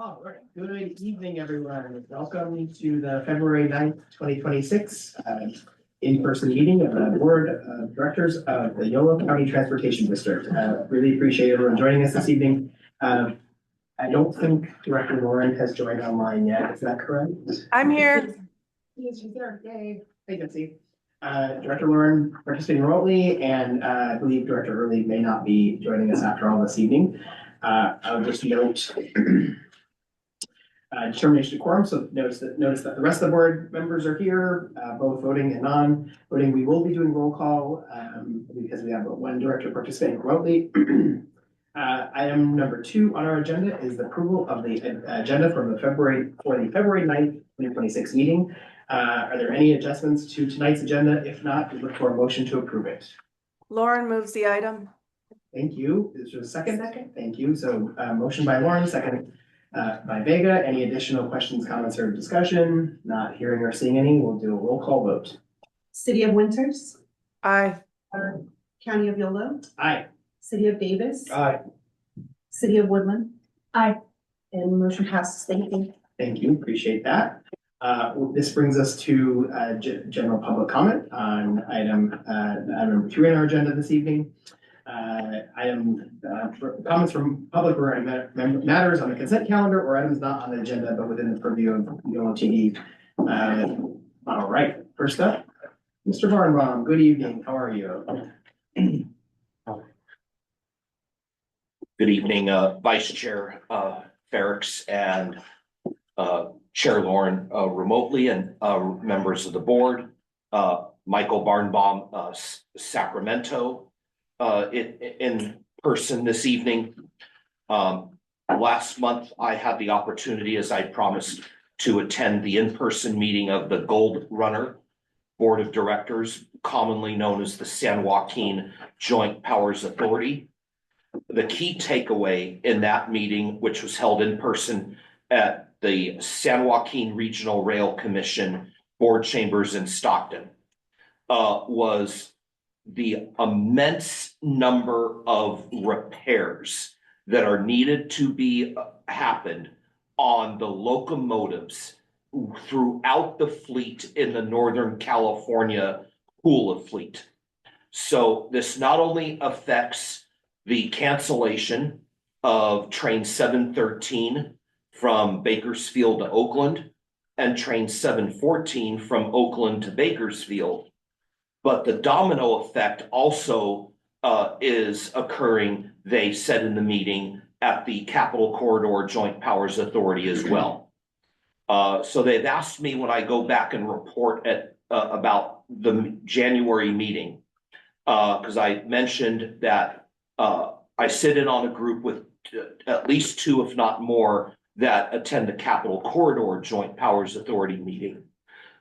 All right. Good evening, everyone. Welcome to the February 9th, 2026 in-person meeting of the Board of Directors of the Yolo County Transportation District. Really appreciate everyone joining us this evening. I don't think Director Lauren has joined online yet. Is that correct? I'm here. Yes, she's there. Yay. Hey, Betsy. Director Lauren participating remotely, and I believe Director Early may not be joining us after all this evening. I'll just note determination of quorum. So notice that the rest of the board members are here, both voting and non-voting. We will be doing roll call because we have one director participating remotely. Item number 2 on our agenda is the approval of the agenda from the February 9th, 2026 meeting. Are there any adjustments to tonight's agenda? If not, we look for a motion to approve it. Lauren moves the item. Thank you. Is there a second? Thank you. So motion by Lauren, second by Vega. Any additional questions, comments, or discussion? Not hearing or seeing any, we'll do a roll call vote. City of Winters. Aye. County of Yolo. Aye. City of Davis. Aye. City of Woodland. Aye. And motion passes. Thank you. Thank you. Appreciate that. This brings us to general public comment on item number 3 on our agenda this evening. Comments from public regarding matters on the consent calendar or items not on the agenda but within the purview of YoloTD. All right, first up, Mr. Barnbaum, good evening. How are you? Good evening, Vice Chair Ferrix and Chair Lauren remotely, and members of the board. Michael Barnbaum, Sacramento, in person this evening. Last month, I had the opportunity, as I promised, to attend the in-person meeting of the Gold Runner Board of Directors, commonly known as the San Joaquin Joint Powers Authority. The key takeaway in that meeting, which was held in person at the San Joaquin Regional Rail Commission board chambers in Stockton, was the immense number of repairs that are needed to be happened on the locomotives throughout the fleet in the Northern California pool of fleet. So this not only affects the cancellation of train 713 from Bakersfield to Oakland and train 714 from Oakland to Bakersfield, but the domino effect also is occurring, they said in the meeting, at the Capital Corridor Joint Powers Authority as well. So they've asked me when I go back and report at about the January meeting, because I mentioned that I sit in on a group with at least 2, if not more, that attend the Capital Corridor Joint Powers Authority meeting,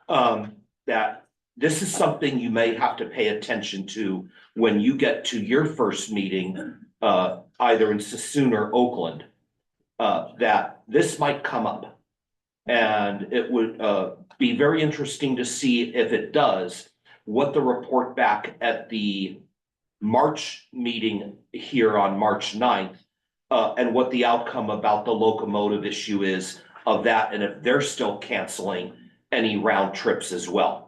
that this is something you may have to pay attention to when you get to your first meeting, either in Sassoon or Oakland, that this might come up. And it would be very interesting to see if it does, what the report back at the March meeting here on March 9th, and what the outcome about the locomotive issue is of that, and if they're still canceling any round trips as well.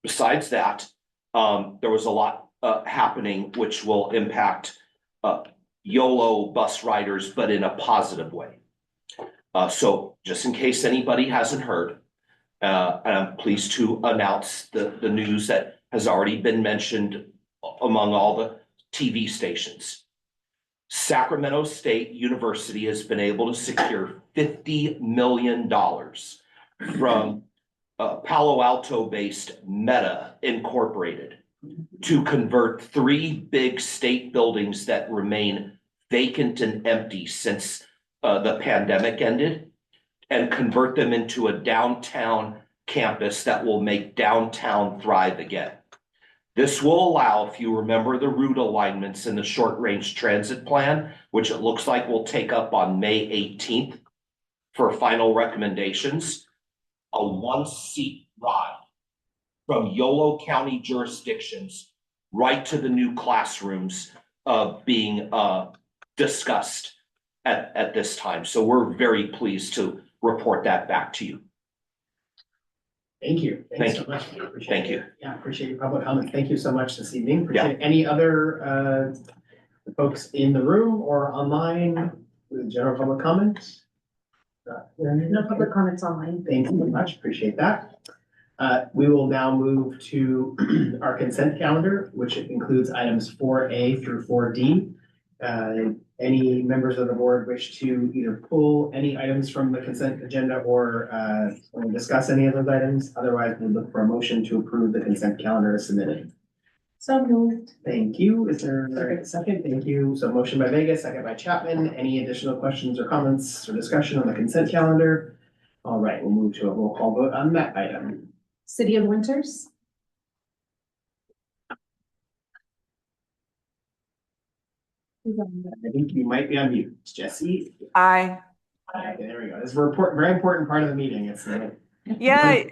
Besides that, there was a lot happening which will impact YOLO bus riders, but in a positive way. So just in case anybody hasn't heard, I'm pleased to announce the news that has already been mentioned among all the TV stations. Sacramento State University has been able to secure $50 million from Palo Alto-based Meta Incorporated to convert 3 big state buildings that remain vacant and empty since the pandemic ended, and convert them into a downtown campus that will make downtown thrive again. This will allow, if you remember the route alignments in the short-range transit plan, which it looks like we'll take up on May 18th for final recommendations, a 1-seat ride from Yolo County jurisdictions right to the new classrooms being discussed at this time. So we're very pleased to report that back to you. Thank you. Thanks so Thank much. Appreciate Thank it. you. Yeah, appreciate your public comment. Thank you so much this evening. Appreciate it. Any other folks in the room or online with general public comments? No public comments online. Thank you very much. Appreciate that. We will now move to our consent calendar, which includes items 4A through 4D. Any members of the board wish to either pull any items from the consent agenda or discuss any of those items? Otherwise, we look for a motion to approve the consent calendar as submitted. So moved. Thank you. Is there a second? Thank you. So motion by Vega, second by Chapman. Any additional questions or comments or discussion on the consent calendar? All right, we'll move to a roll call vote on that item. City of Winters. I think you might be on mute. Jesse? Aye. Okay, there we go. This is a very important part of the meeting. It's Yeah,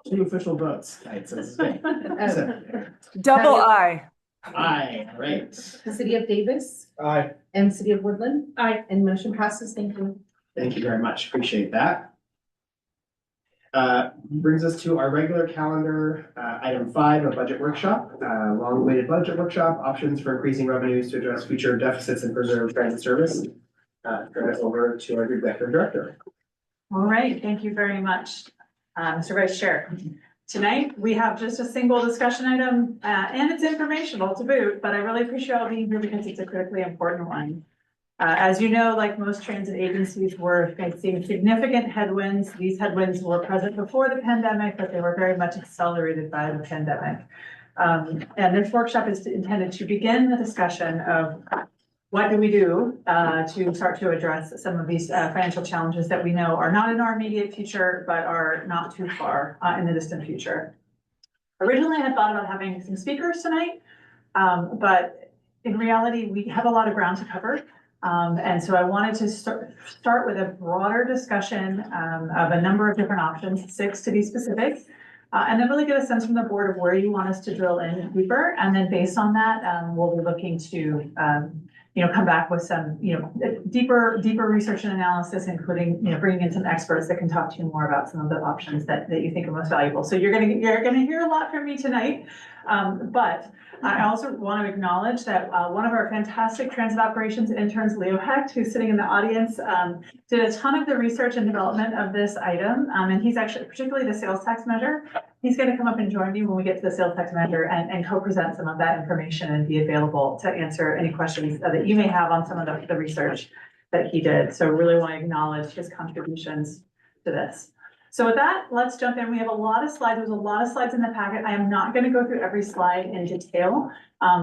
two official votes. Right, so this is good. So, double aye. aye, right. The City of Davis Aye. and City of Woodland. Aye. And motion passes. Thank you. Thank you very much. Appreciate that. Brings us to our regular calendar, item 5, a budget workshop, long-awaited budget workshop, options for increasing revenues to address future deficits and preserve transit service. Turn it over to our executive director. All right, thank you very much, Mr. Vice Chair. Tonight, we have just a single discussion item, and it's informational to boot, but I really appreciate all being here because it's a critically important one. As you know, like most transit agencies, we're facing significant headwinds. These headwinds were present before the pandemic, but they were very much accelerated by the pandemic. And this workshop is intended to begin the discussion of what do we do to start to address some of these financial challenges that we know are not in our immediate future, but are not too far in the distant future. Originally, I had thought about having some speakers tonight, but in reality, we have a lot of ground to cover. And so I wanted to start with a broader discussion of a number of different options, 6 to be specific, and then really get a sense from the board of where you want us to drill in deeper. And then based on that, we'll be looking to, come back with some, deeper research and analysis, including, bringing in some experts that can talk to you more about some of the options that you think are most valuable. So you're gonna hear a lot from me tonight, but I also want to acknowledge that one of our fantastic transit operations interns, Leo Hecht, who's sitting in the audience, did a ton of the research and development of this item. And he's actually, particularly the sales tax measure, he's going to come up and join me when we get to the sales tax measure and co-present some of that information and be available to answer any questions that you may have on some of the research that he did. So really want to acknowledge his contributions to this. So with that, let's jump in. We have a lot of slides. There's a lot of slides in the packet. I am not going to go through every slide in detail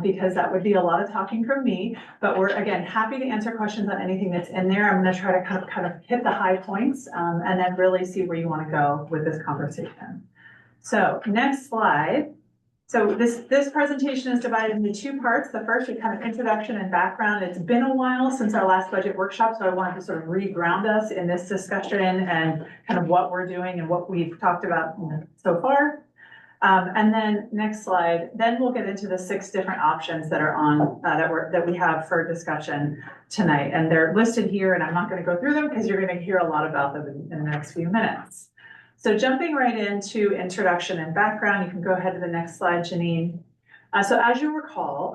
because that would be a lot of talking from me. But we're, again, happy to answer questions on anything that's in there. I'm going to try to kind of hit the high points and then really see where you want to go with this conversation. So next slide. So this presentation is divided into 2 parts. The first is kind of introduction and background. It's been a while since our last budget workshop, so I wanted to sort of re-ground us in this discussion and kind of what we're doing and what we've talked about so far. And then next slide, then we'll get into the 6 different options that are on that we have for discussion tonight. And they're listed here, and I'm not going to go through them because you're going to hear a lot about them in the next few minutes. So jumping right into introduction and background, you can go ahead to the next slide, Janine. So as you recall,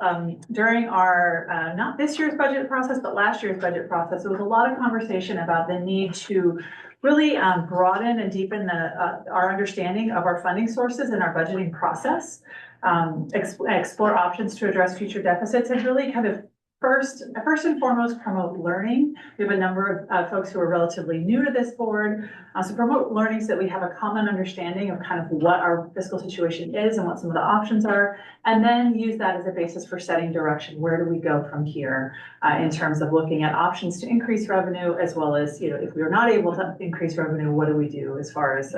during our, not this year's budget process, but last year's budget process, there was a lot of conversation about the need to really broaden and deepen our understanding of our funding sources and our budgeting process, explore options to address future deficits, and really kind of first and foremost, promote learning. We have a number of folks who are relatively new to this board. So promote learning so that we have a common understanding of kind of what our fiscal situation is and what some of the options are, and then use that as a basis for setting direction. Where do we go from here in terms of looking at options to increase revenue, as well as, if we are not able to increase revenue, what do we do as far as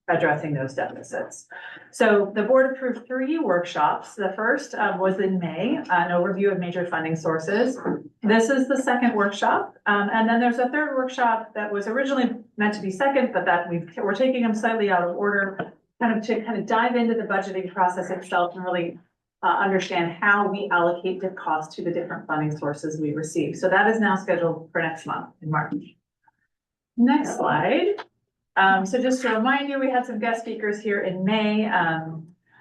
addressing those deficits. So the board approved 3 workshops. The first was in May, an overview of major funding sources. This is the second workshop. And then there's a third workshop that was originally meant to be second, but that we're taking them slightly out of order, to kind of dive into the budgeting process itself and really understand how we allocate the cost to the different funding sources we receive. So that is now scheduled for next month in March. Next slide. So just to remind you, we had some guest speakers here in May.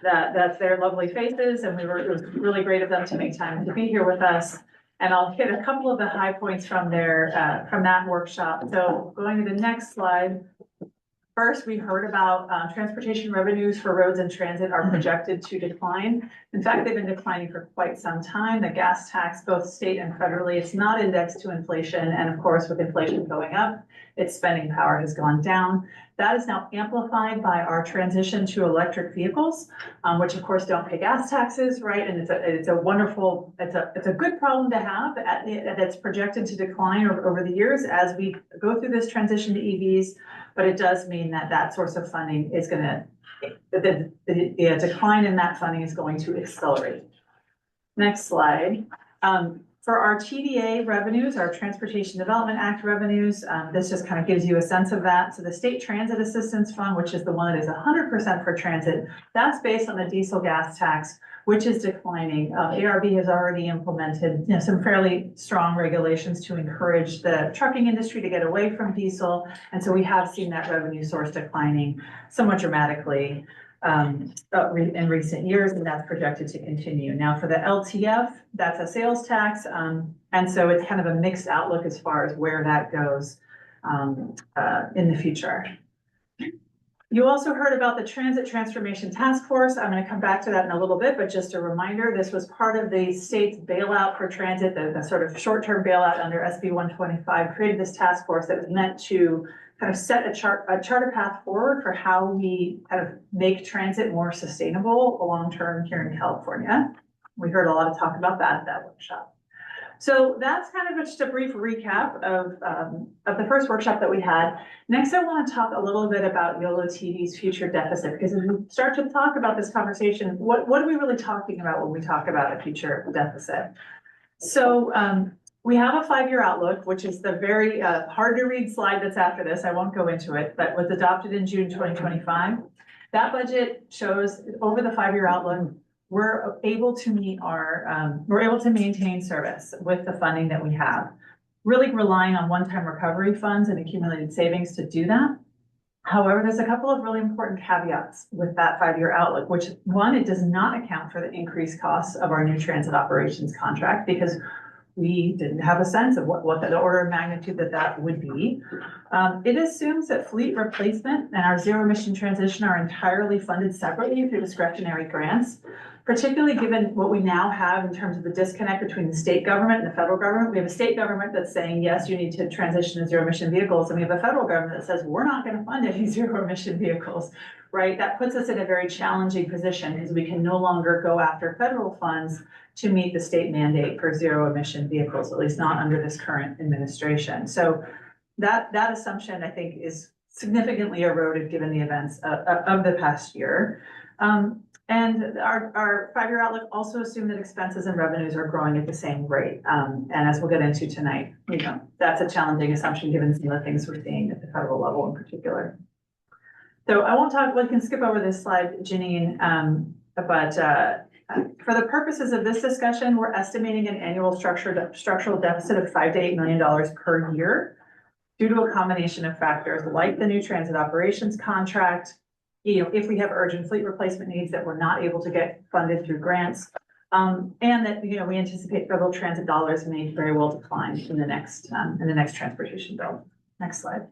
That's their lovely faces, and it was really great of them to make time to be here with us. And I'll hit a couple of the high points from that workshop. So going to the next slide. First, we heard about transportation revenues for roads and transit are projected to decline. In fact, they've been declining for quite some time. The gas tax, both state and federally, it's not indexed to inflation. And of course, with inflation going up, its spending power has gone down. That is now amplified by our transition to electric vehicles, which of course don't pay gas taxes, right? And it's a wonderful, it's a good problem to have that's projected to decline over the years as we go through this transition to EVs. But it does mean that source of funding is going to, the decline in that funding is going to accelerate. Next slide. For our TDA revenues, our Transportation Development Act revenues, this just kind of gives you a sense of that. So the State Transit Assistance Fund, which is the one that is 100% for transit, that's based on the diesel gas tax, which is declining. ARB has already implemented some fairly strong regulations to encourage the trucking industry to get away from diesel. And so we have seen that revenue source declining somewhat dramatically in recent years, and that's projected to continue. Now for the LTF, that's a sales tax. And so it's kind of a mixed outlook as far as where that goes in the future. You also heard about the Transit Transformation Task Force. I'm going to come back to that in a little bit, but just a reminder, this was part of the state's bailout for transit, the sort of short-term bailout under SB 125, created this task force that was meant to kind of set a charter path forward for how we kind of make transit more sustainable long-term here in California. We heard a lot of talk about that at that workshop. So that's kind of just a brief recap of the first workshop that we had. Next, I want to talk a little bit about YoloTD's future deficit, because as we start to talk about this conversation, what are we really talking about when we talk about a future deficit? So we have a 5-year outlook, which is the very hard to read slide that's after this. I won't go into it, but was adopted in June 2025. That budget shows over the 5-year outlook, we're able to meet we're able to maintain service with the funding that we have, really relying on one-time recovery funds and accumulated savings to do that. However, there's a couple of really important caveats with that 5-year outlook, which one, it does not account for the increased costs of our new transit operations contract, because we didn't have a sense of what the order of magnitude that would be. It assumes that fleet replacement and our zero emission transition are entirely funded separately through discretionary grants, particularly given what we now have in terms of the disconnect between the state government and the federal government. We have a state government that's saying, yes, you need to transition to zero emission vehicles. And we have a federal government that says, we're not going to fund any zero emission vehicles, right? That puts us in a very challenging position because we can no longer go after federal funds to meet the state mandate for zero emission vehicles, at least not under this current administration. So that assumption, I think, is significantly eroded given the events of the past year. And our 5-year outlook also assumed that expenses and revenues are growing at the same rate. And as we'll get into tonight, that's a challenging assumption given some of the things we're seeing at the federal level in particular. So I won't talk, we can skip over this slide, Janine, but for the purposes of this discussion, we're estimating an annual structural deficit of $5 to $8 million per year due to a combination of factors like the new transit operations contract, if we have urgent fleet replacement needs that we're not able to get funded through grants, and that we anticipate federal transit dollars may very well decline in the next transportation bill. Next slide.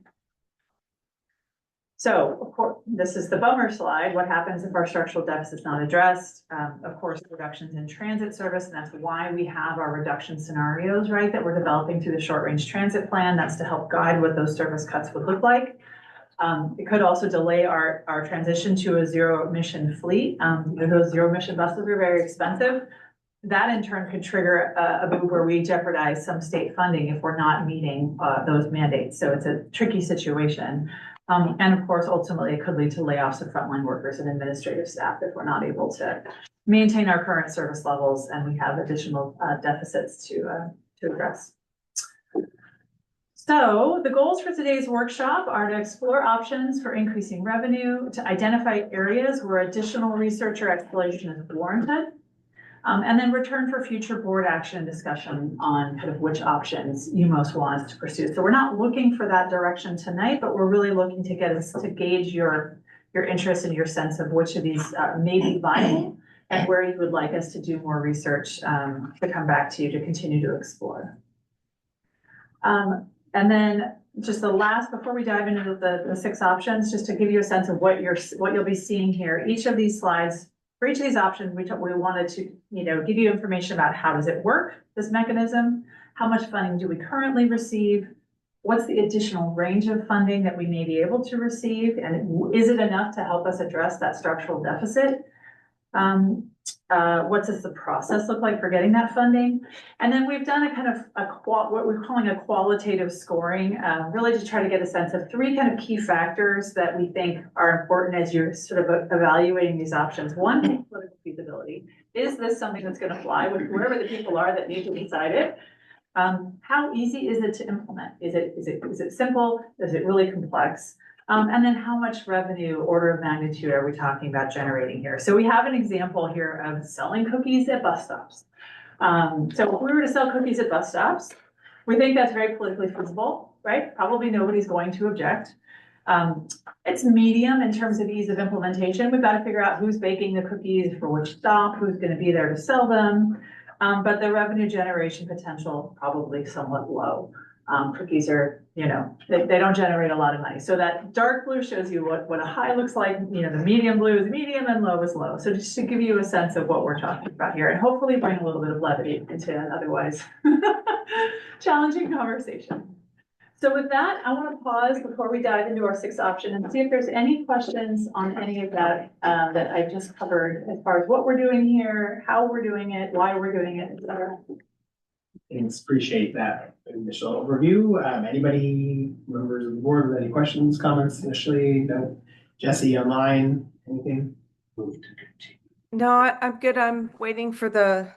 So, of course, this is the bummer slide. What happens if our structural deficit is not addressed? Of course, reductions in transit service, and that's why we have our reduction scenarios, right, that we're developing through the short-range transit plan. That's to help guide what those service cuts would look like. It could also delay our transition to a zero emission fleet. Those zero emission buses are very expensive. That in turn could trigger a move where we jeopardize some state funding if we're not meeting those mandates. So it's a tricky situation. And of course, ultimately it could lead to layoffs of frontline workers and administrative staff if we're not able to maintain our current service levels and we have additional deficits to address. So the goals for today's workshop are to explore options for increasing revenue, to identify areas where additional research or exploration is warranted, And then return for future board action and discussion on kind of which options you most want us to pursue. So we're not looking for that direction tonight, but we're really looking to get us to gauge your interest and your sense of which of these may be viable and where you would like us to do more research to come back to you to continue to explore. And then just the last, before we dive into the 6 options, just to give you a sense of what you'll be seeing here. Each of these slides, for each of these options, we wanted to, give you information about how does it work, this mechanism, how much funding do we currently receive, what's the additional range of funding that we may be able to receive, and is it enough to help us address that structural deficit? What does the process look like for getting that funding? And then we've done a kind of what we're calling a qualitative scoring, really to try to get a sense of 3 kind of key factors that we think are important as you're sort of evaluating these options. One is political feasibility. Is this something that's going to fly with wherever the people are that need to decide it? How easy is it to implement? Is it simple? Is it really complex? And then how much revenue, order of magnitude, are we talking about generating here? So we have an example here of selling cookies at bus stops. So if we were to sell cookies at bus stops, we think that's very politically feasible, right? Probably nobody's going to object. It's medium in terms of ease of implementation. We've got to figure out who's baking the cookies for which stop, who's going to be there to sell them. But the revenue generation potential probably somewhat low. Cookies are, they don't generate a lot of money. So that dark blue shows you what a high looks like. The medium blue is medium and low is low. So just to give you a sense of what we're talking about here, and hopefully bring a little bit of levity into an otherwise challenging conversation. So with that, I want to pause before we dive into our 6th option and see if there's any questions on any of that that I just covered as far as what we're doing here, how we're doing it, why we're doing it, etc. Thanks, appreciate that initial overview. Anybody, members of the board with any questions, comments initially? No? Jesse, online, anything? No, I'm good. I'm waiting for the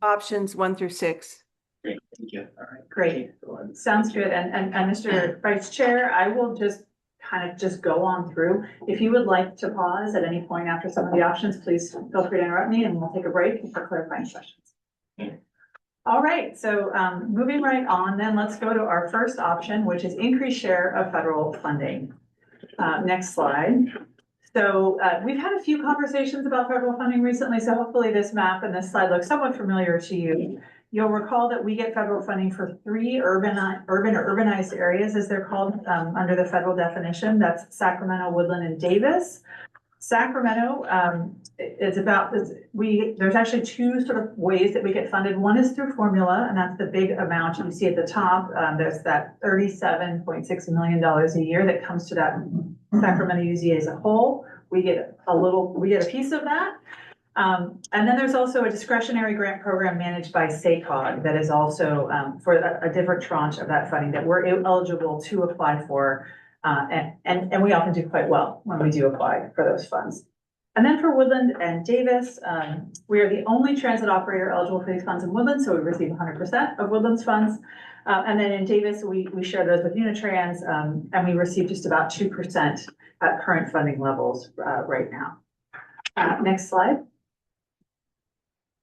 options 1 through 6. Great, thank you. All right. Great. Sounds good. And Mr. Vice Chair, I will just kind of just go on through. If you would like to pause at any point after some of the options, please feel free to interrupt me and we'll take a break for clarifying questions. All right, so moving right on, then let's go to our first option, which is increased share of federal funding. Next slide. So we've had a few conversations about federal funding recently, so hopefully this map and this slide looks somewhat familiar to you. You'll recall that we get federal funding for 3 urban or urbanized areas, as they're called under the federal definition. That's Sacramento, Woodland, and Davis. Sacramento, there's actually 2 sort of ways that we get funded. One is through formula, and that's the big amount you see at the top. There's that $37.6 million a year that comes to that Sacramento UZA as a whole. We get a piece of that. And then there's also a discretionary grant program managed by SACOG that is also for a different tranche of that funding that we're eligible to apply for. And we often do quite well when we do apply for those funds. And then for Woodland and Davis, we are the only transit operator eligible for these funds in Woodland, so we receive 100% of Woodland's funds. And then in Davis, we share those with Unitrans, and we receive just about 2% at current funding levels right now. Next slide.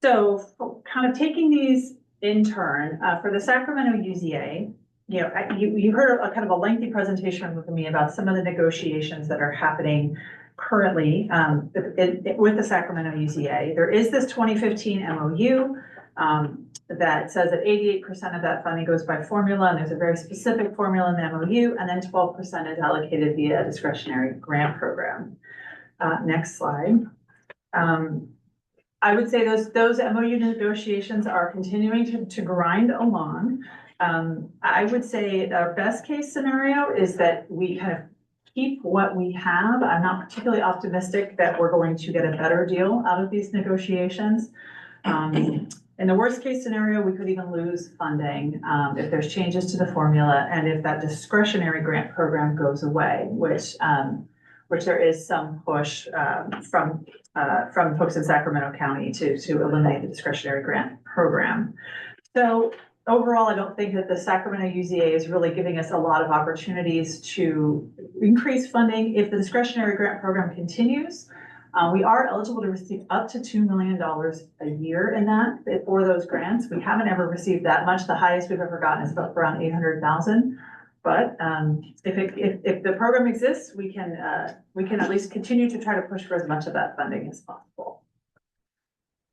So kind of taking these in turn, for the Sacramento UZA, you heard a kind of a lengthy presentation with me about some of the negotiations that are happening currently with the Sacramento UZA. There is this 2015 MOU that says that 88% of that funding goes by formula, and there's a very specific formula in the MOU, and then 12% is allocated via a discretionary grant program. Next slide. I would say those MOU negotiations are continuing to grind along. I would say our best case scenario is that we kind of keep what we have. I'm not particularly optimistic that we're going to get a better deal out of these negotiations. In the worst case scenario, we could even lose funding if there's changes to the formula and if that discretionary grant program goes away, which there is some push from folks in Sacramento County to eliminate the discretionary grant program. So overall, I don't think that the Sacramento UZA is really giving us a lot of opportunities to increase funding. If the discretionary grant program continues, We are eligible to receive up to $2 million a year in that for those grants. We haven't ever received that much. The highest we've ever gotten is about around 800,000. But if the program exists, we can at least continue to try to push for as much of that funding as possible.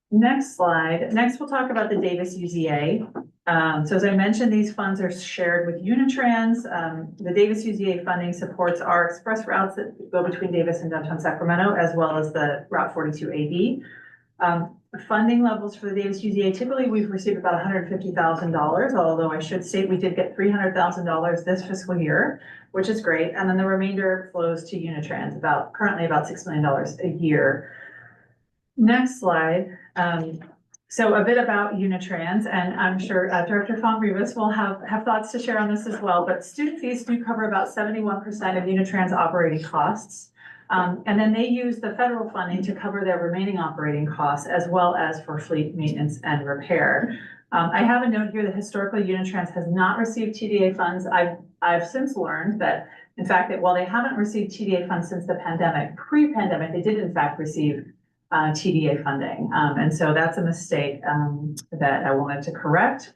Next slide. Next, we'll talk about the Davis UZA. So as I mentioned, these funds are shared with Unitrans. The Davis UZA funding supports our express routes that go between Davis and downtown Sacramento, as well as the Route 42 AD. Funding levels for the Davis UZA, typically we've received about $150,000, although I should state we did get $300,000 this fiscal year, which is great. And then the remainder flows to Unitrans, currently about $6 million a year. Next slide. So a bit about Unitrans, and I'm sure Director Fong-Rivas will have thoughts to share on this as well, but student fees do cover about 71% of Unitrans operating costs. And then they use the federal funding to cover their remaining operating costs, as well as for fleet maintenance and repair. I have a note here that historically Unitrans has not received TDA funds. I've since learned that, in fact, that while they haven't received TDA funds since the pandemic, pre-pandemic, they did in fact receive TDA funding. And so that's a mistake that I wanted to correct.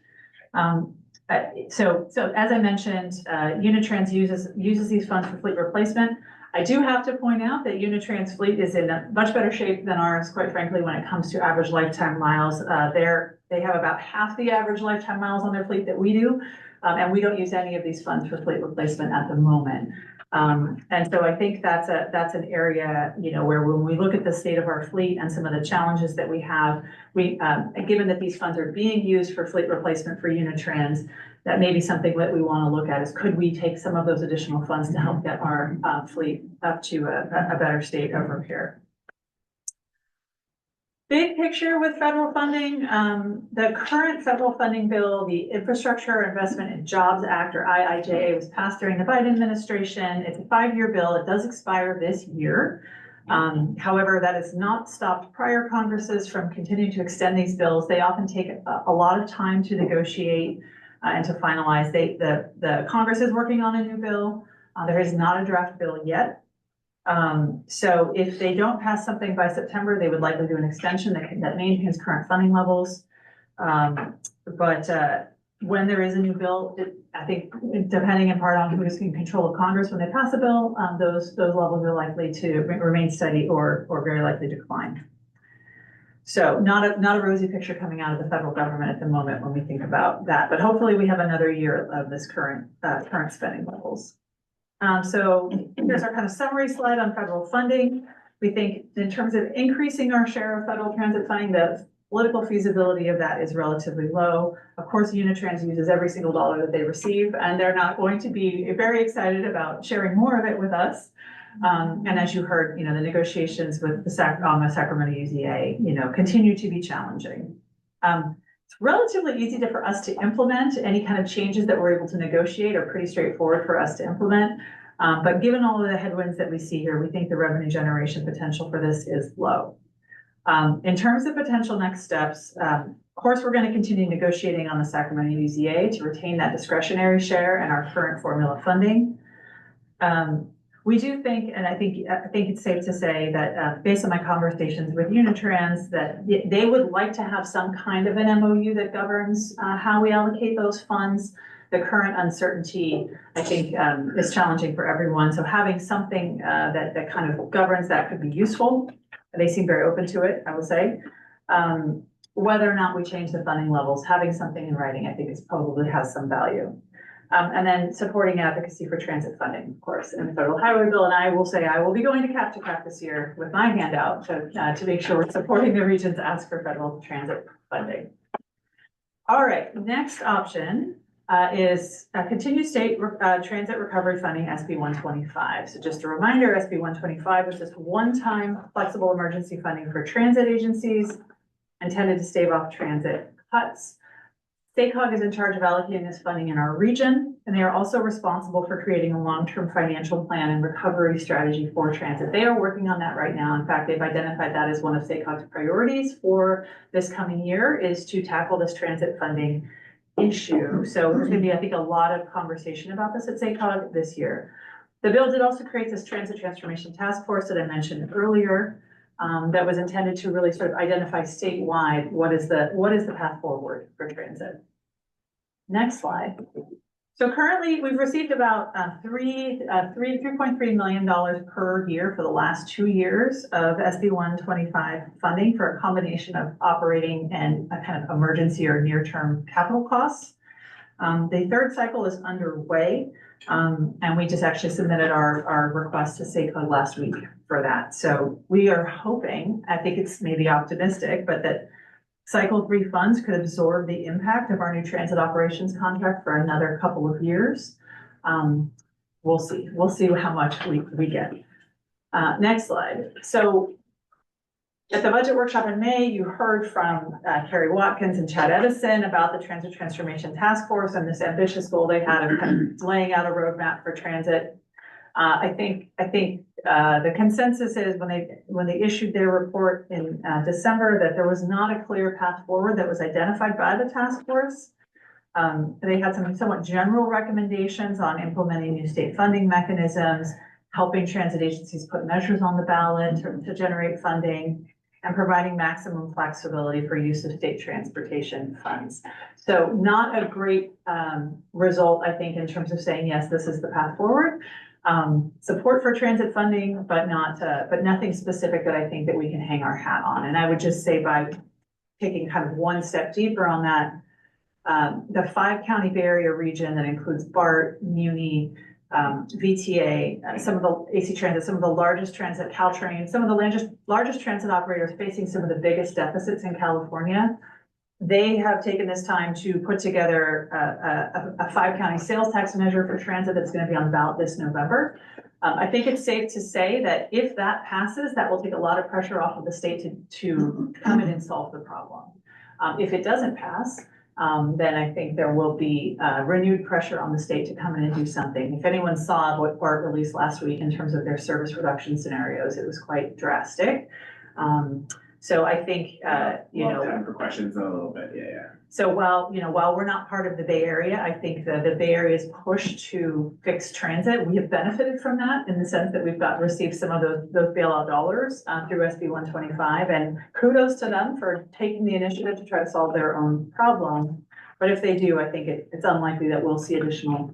So as I mentioned, Unitrans uses these funds for fleet replacement. I do have to point out that Unitrans fleet is in a much better shape than ours, quite frankly, when it comes to average lifetime miles. They have about half the average lifetime miles on their fleet that we do, and we don't use any of these funds for fleet replacement at the moment. And so I think that's an area, where when we look at the state of our fleet and some of the challenges that we have, given that these funds are being used for fleet replacement for Unitrans, that may be something that we want to look at is, could we take some of those additional funds to help get our fleet up to a better state of repair? Big picture with federal funding, the current federal funding bill, the Infrastructure Investment and Jobs Act, or IIJA, was passed during the Biden administration. It's a 5-year bill. It does expire this year. However, that has not stopped prior Congresses from continuing to extend these bills. They often take a lot of time to negotiate and to finalize. The Congress is working on a new bill. There is not a draft bill yet. So if they don't pass something by September, they would likely do an extension that maintains current funding levels. But when there is a new bill, I think, depending in part on who is in control of Congress when they pass a bill, those levels are likely to remain steady or very likely decline. So not a rosy picture coming out of the federal government at the moment when we think about that, but hopefully we have another year of this current spending levels. So here's our kind of summary slide on federal funding. We think in terms of increasing our share of federal transit funding, the political feasibility of that is relatively low. Of course, Unitrans uses every single dollar that they receive, and they're not going to be very excited about sharing more of it with us. And as you heard, the negotiations with the Sacramento UZA, continue to be challenging. It's relatively easy for us to implement. Any kind of changes that we're able to negotiate are pretty straightforward for us to implement. But given all of the headwinds that we see here, we think the revenue generation potential for this is low. In terms of potential next steps, of course, we're going to continue negotiating on the Sacramento UZA to retain that discretionary share and our current formula funding. We do think, and I think it's safe to say that based on my conversations with Unitrans, that they would like to have some kind of an MOU that governs how we allocate those funds. The current uncertainty, I think, is challenging for everyone. So having something that kind of governs that could be useful. They seem very open to it, I would say. Whether or not we change the funding levels, having something in writing, I think probably has some value. And then supporting advocacy for transit funding, of course, in the federal highway bill. And I will say I will be going to CAP this year with my handout to make sure we're supporting the region's ask for federal transit funding. All right, next option is continued state transit recovery funding, SB 125. So just a reminder, SB 125 was just one-time flexible emergency funding for transit agencies intended to stave off transit cuts. SACOG is in charge of allocating this funding in our region, and they are also responsible for creating a long-term financial plan and recovery strategy for transit. They are working on that right now. In fact, they've identified that as one of SACOG's priorities for this coming year, is to tackle this transit funding issue. So there's going to be, I think, a lot of conversation about this at SACOG this year. The bill did also create this transit transformation task force that I mentioned earlier. that was intended to really sort of identify statewide, what is the path forward for transit. Next slide. So currently, we've received about $3.3 million per year for the last 2 years of SB 125 funding for a combination of operating and a kind of emergency or near-term capital costs. The third cycle is underway, and we just actually submitted our request to SACO last week for that. So we are hoping, I think it's maybe optimistic, but that Cycle 3 funds could absorb the impact of our new transit operations contract for another couple of years. We'll see. We'll see how much we get. Next slide. So at the budget workshop in May, you heard from Carrie Watkins and Chad Edison about the Transit Transformation Task Force and this ambitious goal they had of kind of laying out a roadmap for transit. I think the consensus is when they issued their report in December that there was not a clear path forward that was identified by the task force. They had some somewhat general recommendations on implementing new state funding mechanisms, helping transit agencies put measures on the ballot to generate funding, and providing maximum flexibility for use of state transportation funds. So not a great result, I think, in terms of saying, yes, this is the path forward. Support for transit funding, but nothing specific that I think that we can hang our hat on. And I would just say by taking kind of one step deeper on that, the 5-county Bay Area region that includes BART, Muni, VTA, some of the AC Transit, some of the largest transit, Caltrain, some of the largest transit operators facing some of the biggest deficits in California. They have taken this time to put together a 5-county sales tax measure for transit that's going to be on the ballot this November. I think it's safe to say that if that passes, that will take a lot of pressure off of the state to come in and solve the problem. If it doesn't pass, then I think there will be renewed pressure on the state to come in and do something. If anyone saw what BART released last week in terms of their service reduction scenarios, it was quite drastic. So I think, Time for questions in a little bit, yeah. So while we're not part of the Bay Area, I think the Bay Area's push to fix transit, we have benefited from that in the sense that we've received some of those bailout dollars through SB 125, and kudos to them for taking the initiative to try to solve their own problem. But if they do, I think it's unlikely that we'll see additional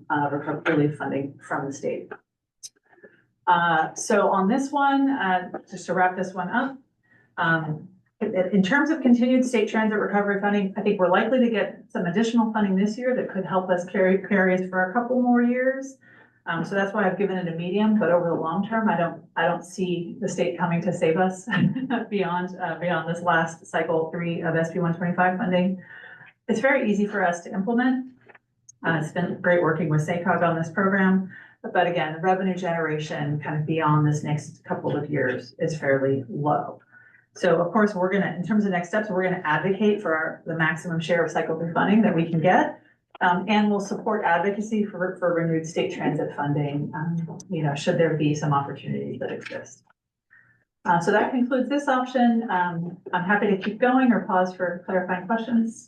relief funding from the state. So on this one, just to wrap this one up, in terms of continued state transit recovery funding, I think we're likely to get some additional funding this year that could help us carry us for a couple more years. So that's why I've given it a medium, but over the long term, I don't see the state coming to save us beyond this last cycle 3 of SB 125 funding. It's very easy for us to implement. It's been great working with SACOG on this program, but again, the revenue generation kind of beyond this next couple of years is fairly low. So of course, in terms of next steps, we're gonna advocate for the maximum share of cycle 3 funding that we can get. And we'll support advocacy for renewed state transit funding, should there be some opportunities that exist. So that concludes this option. I'm happy to keep going or pause for clarifying questions.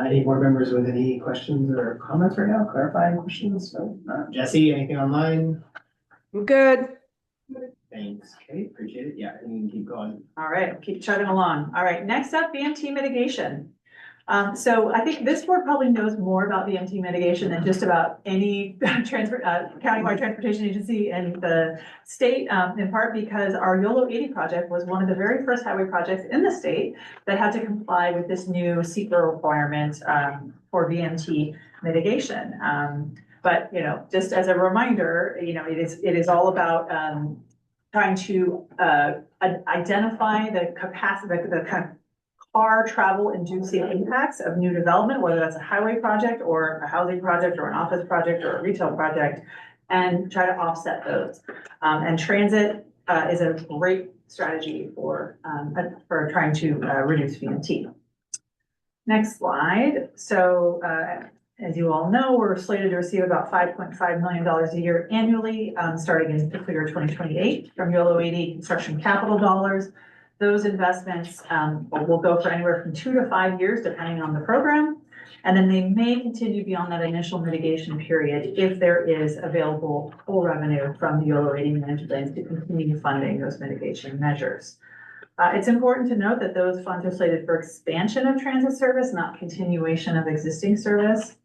Any board members with any questions or comments right now, clarifying questions? So, Jesse, anything online? I'm good. Thanks, Kate, appreciate it. Yeah, and you can keep going. All right, keep chugging along. All right, next up, BMT mitigation. So I think this board probably knows more about BMT mitigation than just about any countywide transportation agency in the state, in part because our YoloTD project was one of the very first highway projects in the state that had to comply with this new CEQA requirement for BMT mitigation. But just as a reminder, it is all about trying to identify the capacity, the kind of car travel inducing impacts of new development, whether that's a highway project or a housing project or an office project or a retail project, and try to offset those. And transit is a great strategy for trying to reduce VMT. Next slide. So as you all know, we're slated to receive about $5.5 million a year annually, starting in fiscal year 2028 from YoloTD construction capital dollars. Those investments will go for anywhere from 2 to 5 years, depending on the program. And then they may continue beyond that initial mitigation period if there is available full revenue from the Yolo managed lanes to continue funding those mitigation measures. It's important to note that those funds are slated for expansion of transit service, not continuation of existing service.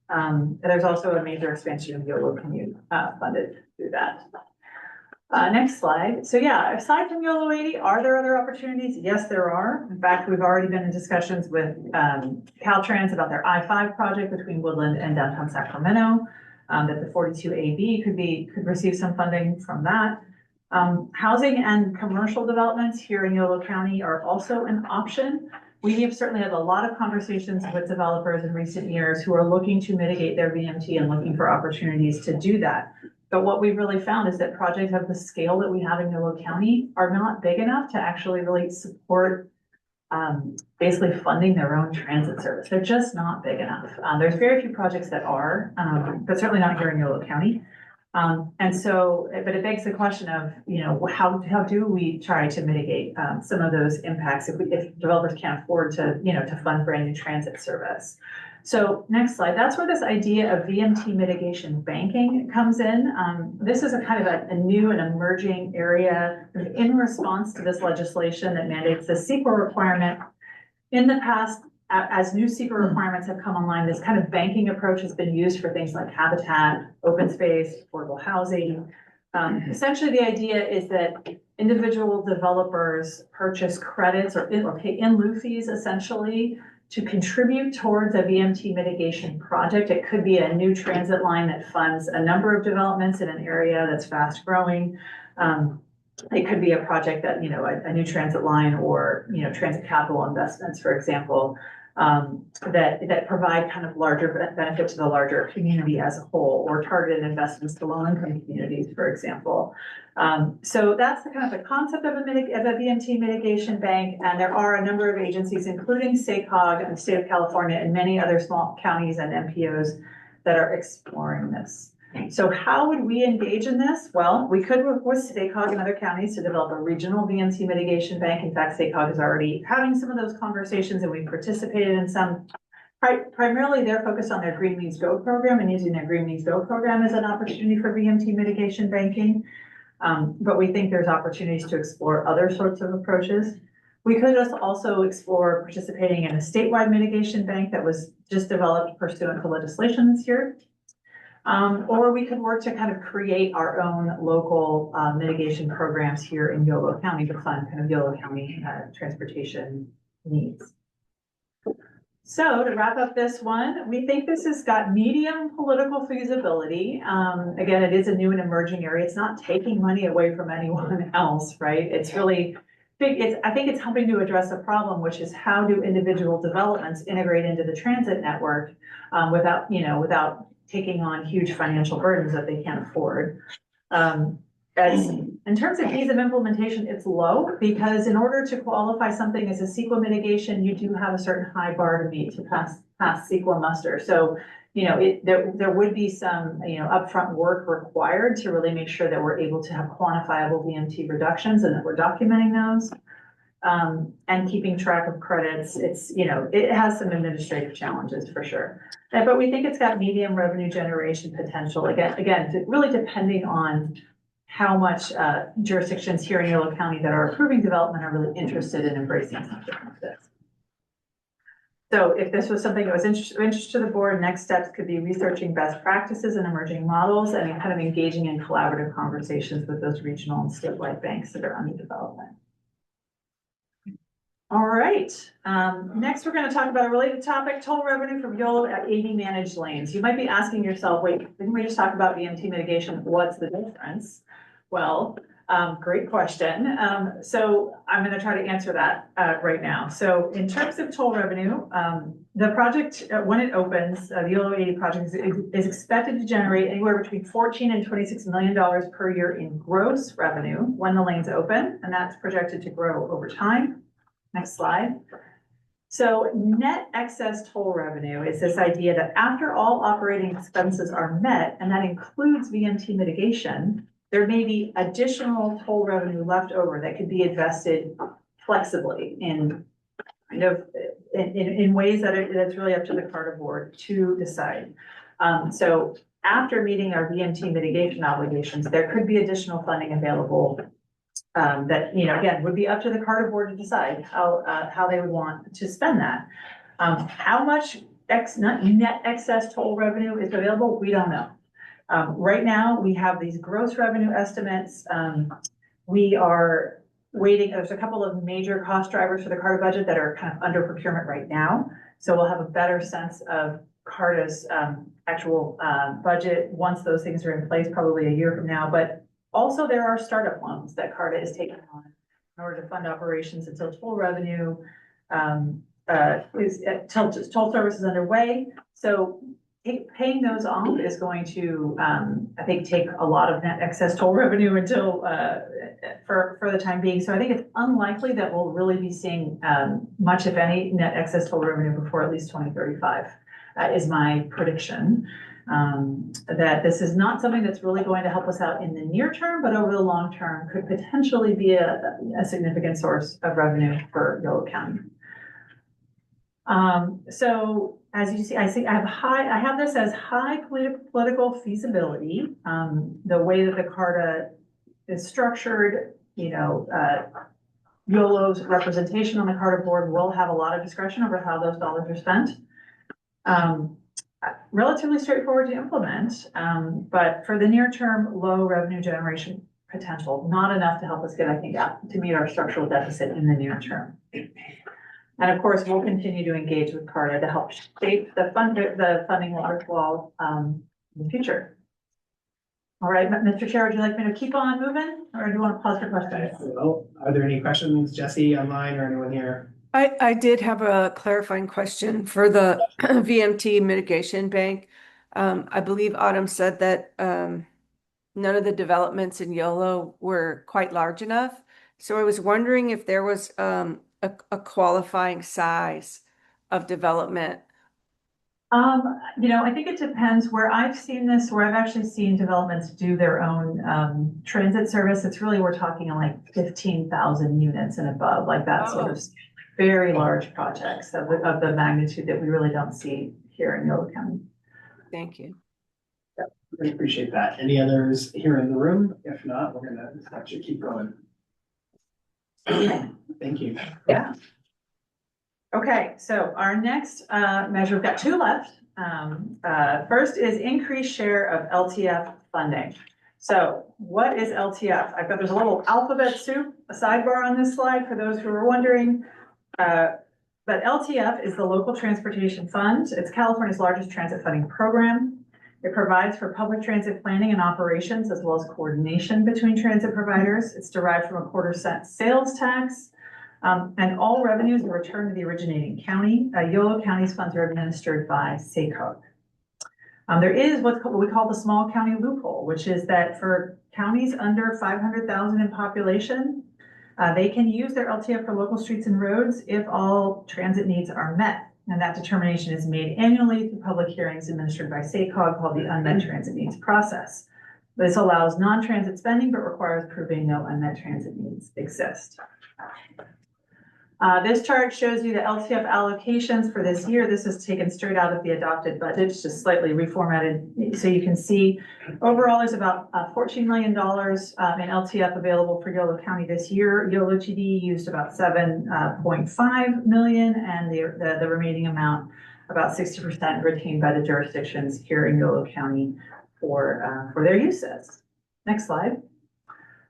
There's also a major expansion of Yolo commute funded through that. Next slide. So yeah, aside from YoloTD, are there other opportunities? Yes, there are. In fact, we've already been in discussions with Caltrans about their I-5 project between Woodland and downtown Sacramento, that the 42AB could receive some funding from that. Housing and commercial developments here in Yolo County are also an option. We have certainly had a lot of conversations with developers in recent years who are looking to mitigate their VMT and looking for opportunities to do that. But what we've really found is that projects of the scale that we have in Yolo County are not big enough to actually really support basically funding their own transit service. They're just not big enough. There's very few projects that are, but certainly not here in Yolo County. And so, but it begs the question of, how do we try to mitigate some of those impacts if developers can't afford to, to fund brand new transit service. So next slide, that's where this idea of VMT mitigation banking comes in. This is a kind of a new and emerging area in response to this legislation that mandates the CEQA requirement. In the past, as new CEQA requirements have come online, this kind of banking approach has been used for things like habitat, open space, affordable housing. Essentially, the idea is that individual developers purchase credits or pay in lieu fees, essentially, to contribute towards a VMT mitigation project. It could be a new transit line that funds a number of developments in an area that's fast growing. It could be a project that, a new transit line or, transit capital investments, for example, that provide kind of larger benefit to the larger community as a whole, or targeted investments to low-income communities, for example. So that's the kind of the concept of a VMT mitigation bank. And there are a number of agencies, including SACOG and the state of California and many other small counties and MPOs that are exploring this. So how would we engage in this? Well, we could work with SACOG and other counties to develop a regional VMT mitigation bank. In fact, SACOG is already having some of those conversations, and we've participated in some. Primarily, they're focused on their Green Means Go program and using their Green Means Go program as an opportunity for VMT mitigation banking. But we think there's opportunities to explore other sorts of approaches. We could just also explore participating in a statewide mitigation bank that was just developed pursuant to legislation this year. Or we could work to kind of create our own local mitigation programs here in Yolo County to fund kind of Yolo County transportation needs. So to wrap up this one, we think this has got medium political feasibility. Again, it is a new and emerging area. It's not taking money away from anyone else, right? It's really big. I think it's helping to address a problem, which is how do individual developments integrate into the transit network without taking on huge financial burdens that they can't afford. As in terms of ease of implementation, it's low because in order to qualify something as a CEQA mitigation, you do have a certain high bar to meet to pass CEQA muster. So, there would be some, upfront work required to really make sure that we're able to have quantifiable VMT reductions and that we're documenting those. And keeping track of credits, it has some administrative challenges for sure. But we think it's got medium revenue generation potential. Again, really depending on how much jurisdictions here in Yolo County that are approving development are really interested in embracing something like this. So if this was something that was of interest to the board, next steps could be researching best practices and emerging models and kind of engaging in collaborative conversations with those regional and statewide banks that are under development. All right, next we're going to talk about a related topic, toll revenue from Yolo at 80 managed lanes. You might be asking yourself, wait, didn't we just talk about VMT mitigation? What's the difference? Well, great question. So I'm going to try to answer that right now. So in terms of toll revenue, the project, when it opens, the YoloTD project is expected to generate anywhere between $14 and $26 million per year in gross revenue when the lanes open, and that's projected to grow over time. Next slide. So net excess toll revenue is this idea that after all operating expenses are met, and that includes VMT mitigation, there may be additional toll revenue left over that could be invested flexibly in kind of in ways that's really up to the Carta board to decide. So after meeting our VMT mitigation obligations, there could be additional funding available that, again, would be up to the Carta board to decide how they would want to spend that. How much net excess toll revenue is available, we don't know. Right now, we have these gross revenue estimates. We are waiting, there's a couple of major cost drivers for the Carta budget that are kind of under procurement right now. So we'll have a better sense of Carta's actual budget once those things are in place, probably a year from now. But also there are startup loans that Carta is taking on in order to fund operations until toll revenue toll service is underway. So paying those off is going to, I think, take a lot of net excess toll revenue until for the time being. So I think it's unlikely that we'll really be seeing much, if any, net excess toll revenue before at least 2035. Is my prediction. That this is not something that's really going to help us out in the near term, but over the long term could potentially be a significant source of revenue for Yolo County. So as you see, I have this as high political feasibility. The way that the Carta is structured, Yolo's representation on the Carta board will have a lot of discretion over how those dollars are spent. Relatively straightforward to implement, but for the near term, low revenue generation potential, not enough to help us get, I think, to meet our structural deficit in the near term. And of course, we'll continue to engage with Carta to help shape the funding waterfall in the future. All right, Mr. Chair, would you like me to keep on moving, or do you want to pause for questions? Well, are there any questions, Jesse, online, or anyone here? I did have a clarifying question for the VMT mitigation bank. I believe Autumn said that none of the developments in Yolo were quite large enough. So I was wondering if there was a qualifying size of development. I think it depends. Where I've seen this, where I've actually seen developments do their own transit service, it's really, we're talking like 15,000 units and above, like that sort of very large projects of the magnitude that we really don't see here in Yolo County. Thank you. Yeah, we appreciate that. Any others here in the room? If not, we're gonna actually keep going. Thank you. Yeah. Okay, so our next measure, we've got two left. First is increased share of LTF funding. So what is LTF? There's a little alphabet soup, a sidebar on this slide for those who are wondering. But LTF is the Local Transportation Fund. It's California's largest transit funding program. It provides for public transit planning and operations, as well as coordination between transit providers. It's derived from a quarter-cent sales tax, and all revenues are returned to the originating county. Yolo County's funds are administered by SACOG. There is what we call the small county loophole, which is that for counties under 500,000 in population, they can use their LTF for local streets and roads if all transit needs are met. And that determination is made annually through public hearings administered by SACOG called the Unmet Transit Needs Process. This allows non-transit spending, but requires proving no unmet transit needs exist. This chart shows you the LTF allocations for this year. This is taken straight out of the adopted budget. It's just slightly reformatted. So you can see overall there's about $14 million in LTF available for Yolo County this year. YoloTD used about 7.5 million, and the remaining amount, about 60%, retained by the jurisdictions here in Yolo County for their uses. Next slide.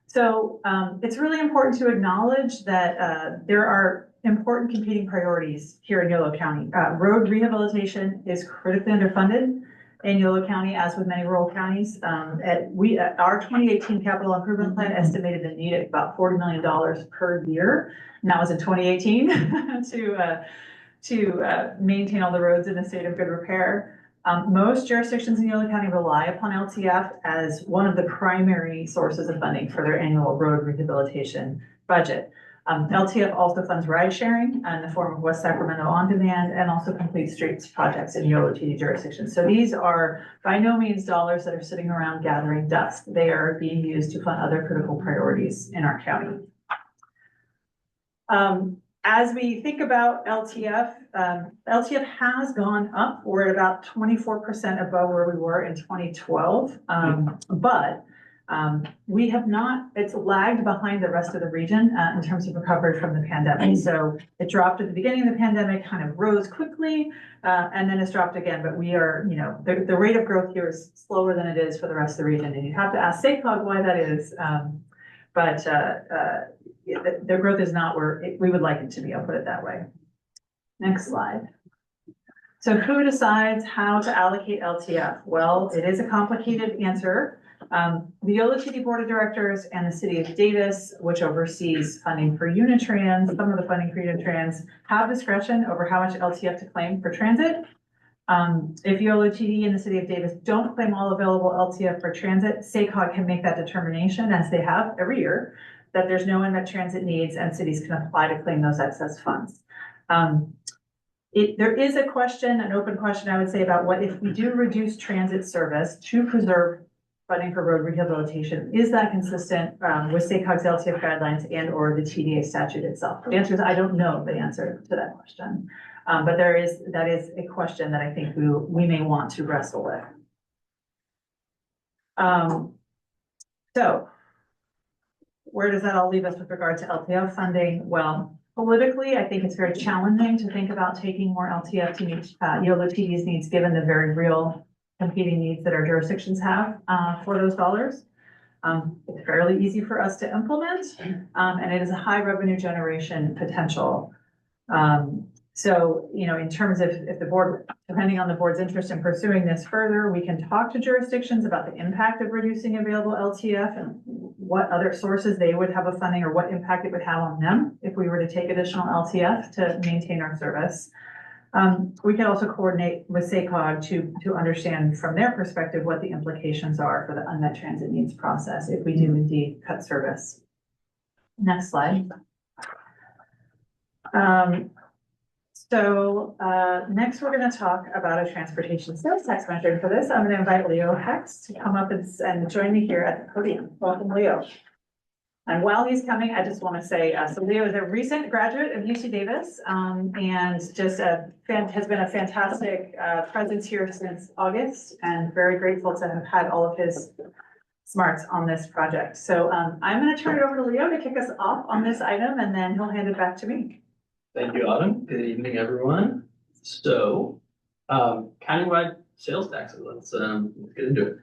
So it's really important to acknowledge that there are important competing priorities here in Yolo County. Road rehabilitation is critically underfunded in Yolo County, as with many rural counties. Our 2018 capital improvement plan estimated the need at about $40 million per year. And that was in 2018 to maintain all the roads in a state of good repair. Most jurisdictions in Yolo County rely upon LTF as one of the primary sources of funding for their annual road rehabilitation budget. LTF also funds ride sharing in the form of West Sacramento On Demand, and also complete streets projects in YoloTD jurisdictions. So these are by no means dollars that are sitting around gathering dust. They are being used to fund other critical priorities in our county. As we think about LTF, LTF has gone up. We're at about 24% above where we were in 2012. But we have not, it's lagged behind the rest of the region in terms of recovery from the pandemic. So it dropped at the beginning of the pandemic, kind of rose quickly, and then it's dropped again. But we are, you know, the rate of growth here is slower than it is for the rest of the region. And you have to ask SACOG why that is. Their growth is not where we would like it to be, I'll put it that way. Next slide. So who decides how to allocate LTF? Well, it is a complicated answer. The YoloTD Board of Directors and the City of Davis, which oversees funding for Unitrans, some of the funding for Unitrans, have discretion over how much LTF to claim for transit. If YoloTD and the City of Davis don't claim all available LTF for transit, SACOG can make that determination, as they have every year, that there's no unmet transit needs and cities can apply to claim those excess funds. There is a question, an open question, I would say, about what if we do reduce transit service to preserve funding for road rehabilitation, is that consistent with SACOG's LTF guidelines and or the TDA statute itself? The answer is I don't know the answer to that question. But that is a question that I think we may want to wrestle with. So where does that all leave us with regard to LTF funding? Well, politically, I think it's very challenging to think about taking more LTF to meet YoloTD's needs, given the very real competing needs that our jurisdictions have for those dollars. It's fairly easy for us to implement, and it is a high revenue generation potential. So, you know, in terms of if the board, depending on the board's interest in pursuing this further, we can talk to jurisdictions about the impact of reducing available LTF and what other sources they would have of funding or what impact it would have on them if we were to take additional LTF to maintain our service. We can also coordinate with SACOG to understand from their perspective what the implications are for the unmet transit needs process if we do indeed cut service. Next slide. Next we're going to talk about a transportation sales tax measure. And for this, I'm going to invite Leo Hex to come up and join me here at the podium. Welcome, Leo. And while he's coming, I just want to say, so Leo is a recent graduate of UC Davis and just has been a fantastic presence here since August, and very grateful to have had all of his smarts on this project. So I'm going to turn it over to Leo to kick us off on this item, and then he'll hand it back to me. Thank you, Autumn. Good evening, everyone. So, countywide sales taxes, let's get into it.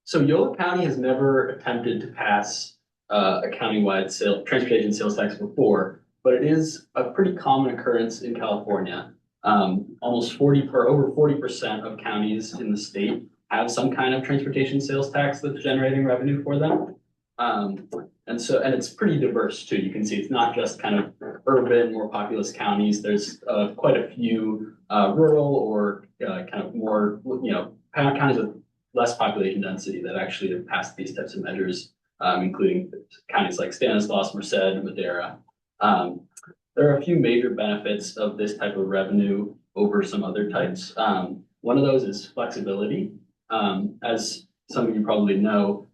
So Yolo County has never attempted to pass a countywide transportation sales tax before, but it is a pretty common occurrence in California. Almost over 40% of counties in the state have some kind of transportation sales tax that's generating revenue for them. And it's pretty diverse too. You can see it's not just kind of urban, more populous counties. There's quite a few rural or kind of more, counties with less population density that actually have passed these types of measures, including counties like Stanislaus, Merced, Madera. There are a few major benefits of this type of revenue over some other types. One of those is flexibility. As some of you probably know,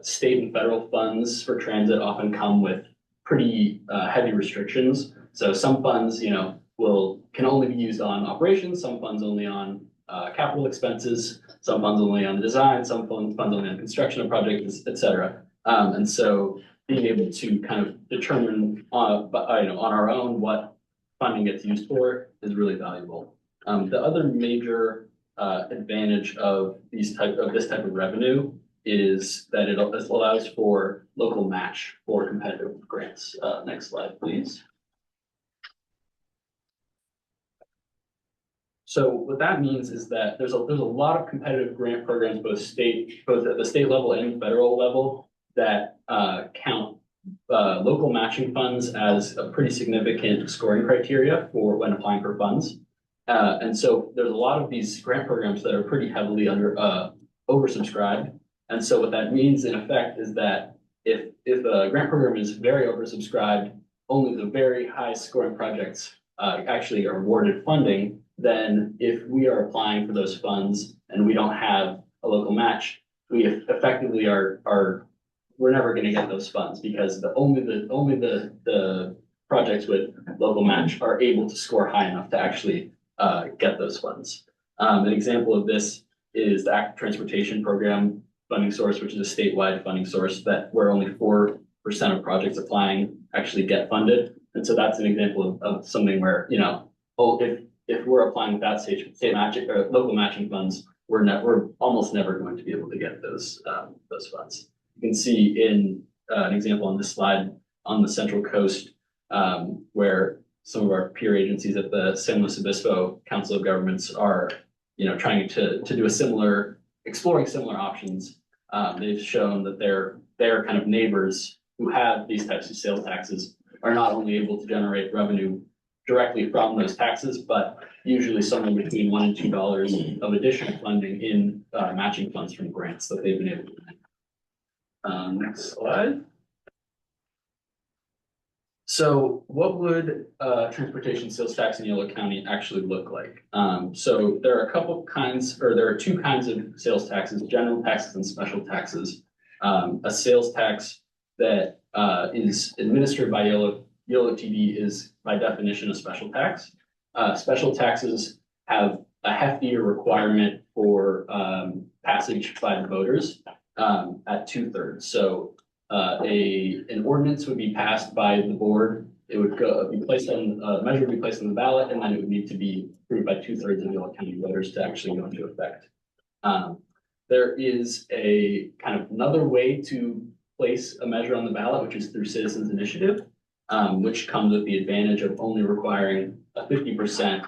state and federal funds for transit often come with pretty heavy restrictions. So some funds, can only be used on operations, some funds only on capital expenses, some funds only on the design, some funds only on construction of projects, et cetera. And so being able to kind of determine on our own what funding gets used for is really valuable. The other major advantage of this type of revenue is that it allows for local match for competitive grants. Next slide, please. So what that means is that there's a lot of competitive grant programs, both at the state level and federal level, that count local matching funds as a pretty significant scoring criteria for when applying for funds. And so there's a lot of these grant programs that are pretty heavily oversubscribed. And so what that means in effect is that if a grant program is very oversubscribed, only the very high scoring projects actually are awarded funding. Then if we are applying for those funds and we don't have a local match, we effectively we're never going to get those funds because only the projects with local match are able to score high enough to actually get those funds. An example of this is the active transportation program funding source, which is a statewide funding source that where only 4% of projects applying actually get funded. And so that's an example of something where, you know, if we're applying with that state matching or local matching funds, we're almost never going to be able to get those funds. You can see in an example on this slide on the Central Coast, where some of our peer agencies at the San Luis Obispo Council of Governments are, you know, trying to do exploring similar options. They've shown that their kind of neighbors who have these types of sales taxes are not only able to generate revenue directly from those taxes, but usually somewhere between $1 and $2 of additional funding in matching funds from grants that they've been able to make. Next slide. So what would transportation sales tax in Yolo County actually look like? So there are two kinds of sales taxes, general taxes and special taxes. A sales tax that is administered by YoloTD is by definition a special tax. Special taxes have a heftier requirement for passage by the voters at 2/3. So an ordinance would be passed by the board. It would be placed on measure would be placed on the ballot, and then it would need to be approved by 2/3 of Yolo County voters to actually go into effect. There is a kind of another way to place a measure on the ballot, which is through citizens initiative, which comes with the advantage of only requiring a 50%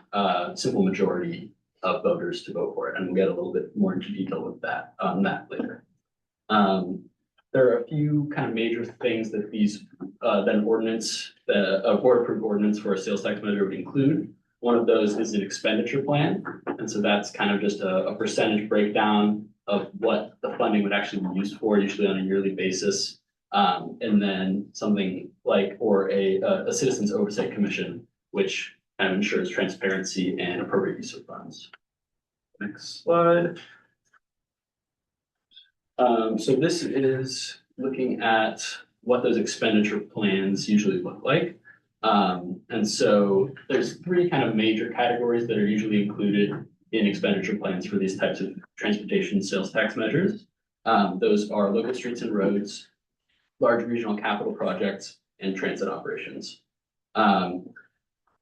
simple majority of voters to vote for it. And we'll get a little bit more into detail with that later. There are a few kind of major things that a board approved ordinance for a sales tax measure would include. One of those is an expenditure plan. And so that's kind of just a percentage breakdown of what the funding would actually be used for, usually on a yearly basis. And then something like, or a citizens oversight commission, which kind of ensures transparency and appropriate use of funds. Next slide. So this is looking at what those expenditure plans usually look like. And so there's three kind of major categories that are usually included in expenditure plans for these types of transportation sales tax measures. Those are local streets and roads, large regional capital projects, and transit operations.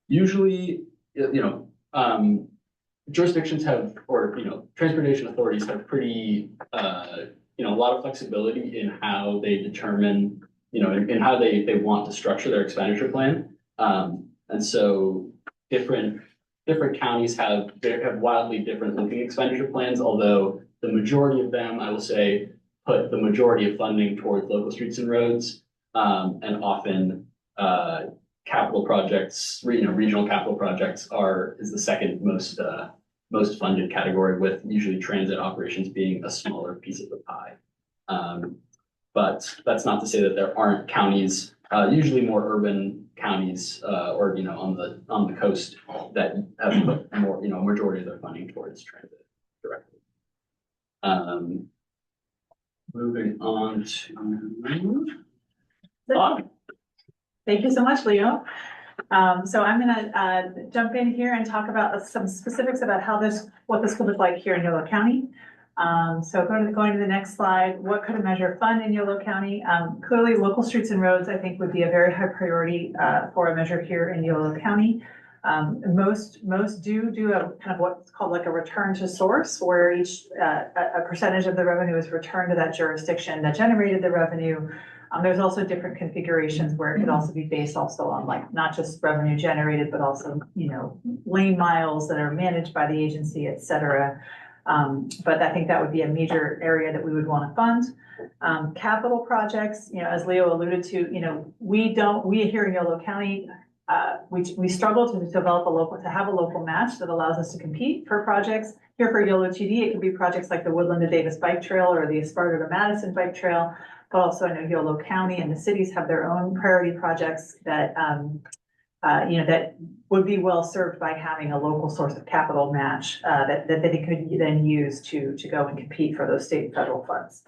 Usually, jurisdictions have, or, transportation authorities have pretty, a lot of flexibility in how they determine, in how they want to structure their expenditure plan. And so different counties have wildly different looking expenditure plans, although the majority of them, I will say, put the majority of funding towards local streets and roads, and often capital projects, regional capital projects is the second most funded category, with usually transit operations being a smaller piece of the pie. But that's not to say that there aren't counties, usually more urban counties, or on the coast, that have put more, majority of their funding towards transit directly. Moving on to Thank you so much, Leo. So I'm gonna jump in here and talk about some specifics about what this could look like here in Yolo County. So going to the next slide, what could a measure fund in Yolo County? Clearly, local streets and roads, I think, would be a very high priority for a measure here in Yolo County. Most do a kind of what's called like a return to source, where a percentage of the revenue is returned to that jurisdiction that generated the revenue. There's also different configurations where it could also be based also on like not just revenue generated, but also, lane miles that are managed by the agency, et cetera. But I think that would be a major area that we would want to fund. Capital projects, as Leo alluded to, we here in Yolo County, we struggle to have a local match that allows us to compete for projects. Here for YoloTD, it could be projects like the Woodland to Davis Bike Trail or the Esparta to Madison Bike Trail. But also I know Yolo County and the cities have their own priority projects that, that would be well served by having a local source of capital match that they could then use to go and compete for those state and federal funds.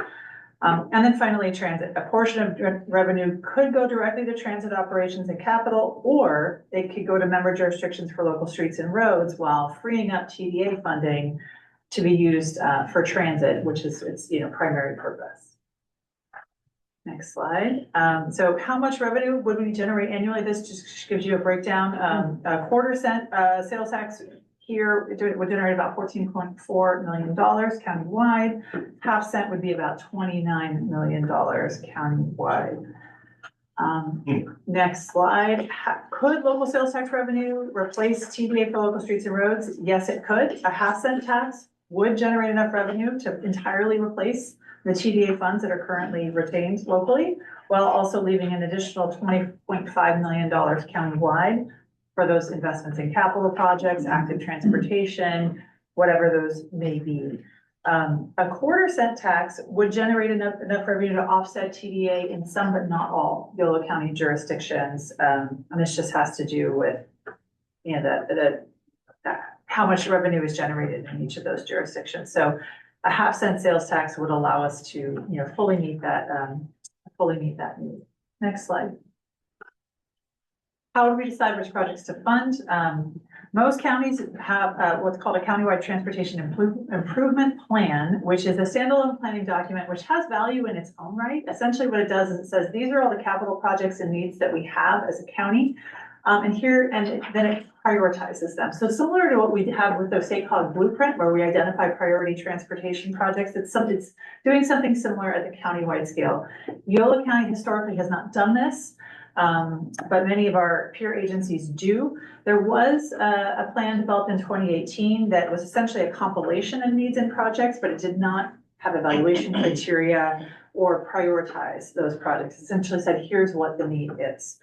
And then finally, transit. A portion of revenue could go directly to transit operations and capital, or it could go to member jurisdictions for local streets and roads while freeing up TDA funding to be used for transit, which is its primary purpose. Next slide. So how much revenue would we generate annually? This just gives you a breakdown. A quarter cent sales tax here would generate about $14.4 million countywide. Half cent would be about $29 million countywide. Next slide. Could local sales tax revenue replace TDA for local streets and roads? Yes, it could. A half cent tax would generate enough revenue to entirely replace the TDA funds that are currently retained locally, while also leaving an additional $20.5 million countywide for those investments in capital projects, active transportation, whatever those may be. A quarter cent tax would generate enough revenue to offset TDA in some but not all Yolo County jurisdictions. And this just has to do with how much revenue is generated in each of those jurisdictions. So a half cent sales tax would allow us to fully meet that need. Next slide. How do we decide which projects to fund? Most counties have what's called a countywide transportation improvement plan, which is a standalone planning document which has value in its own right. Essentially what it does is it says, these are all the capital projects and needs that we have as a county. And then it prioritizes them. So similar to what we have with the SACOG blueprint, where we identify priority transportation projects, it's doing something similar at the countywide scale. Yolo County historically has not done this. But many of our peer agencies do. There was a plan developed in 2018 that was essentially a compilation of needs and projects, but it did not have evaluation criteria or prioritize those projects. It essentially said, here's what the need is.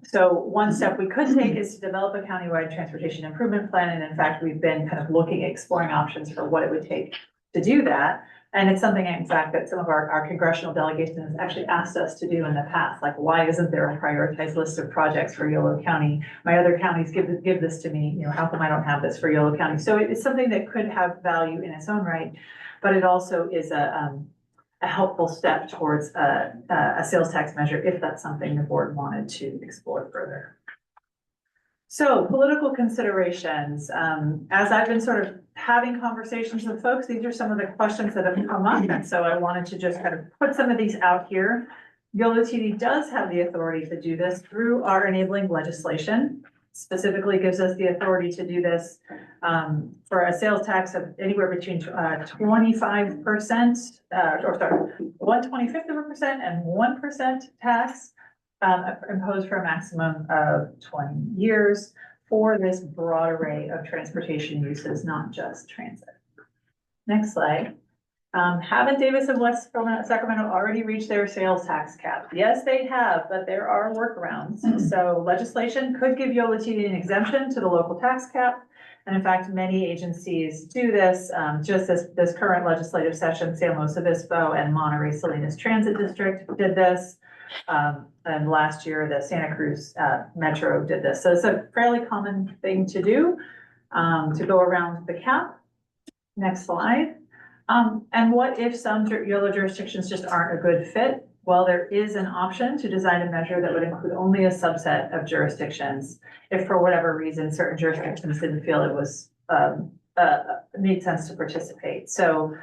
So one step we could take is to develop a countywide transportation improvement plan. And in fact, we've been kind of looking at exploring options for what it would take to do that. And it's something, in fact, that some of our congressional delegations actually asked us to do in the past. Like, why isn't there a prioritized list of projects for Yolo County? My other counties give this to me. How come I don't have this for Yolo County? So it's something that could have value in its own right, but it also is a helpful step towards a sales tax measure if that's something the board wanted to explore further. So political considerations, as I've been sort of having conversations with folks, these are some of the questions that have come up. And so I wanted to just kind of put some of these out here. YoloTD does have the authority to do this through our enabling legislation. Specifically gives us the authority to do this for a sales tax of anywhere between 25%, 1/25% and 1% tax imposed for a maximum of 20 years for this broad array of transportation uses, not just transit. Next slide. Haven't Davis and West Sacramento already reached their sales tax cap? Yes, they have, but there are workarounds. So legislation could give YoloTD an exemption to the local tax cap. And in fact, many agencies do this. Just this current legislative session, San Luis Obispo and Monterey Salinas Transit District did this. And last year, the Santa Cruz Metro did this. So it's a fairly common thing to do to go around the cap. Next slide. And what if some Yolo jurisdictions just aren't a good fit? Well, there is an option to design a measure that would include only a subset of jurisdictions. If for whatever reason, certain jurisdictions didn't feel it was made sense to participate. So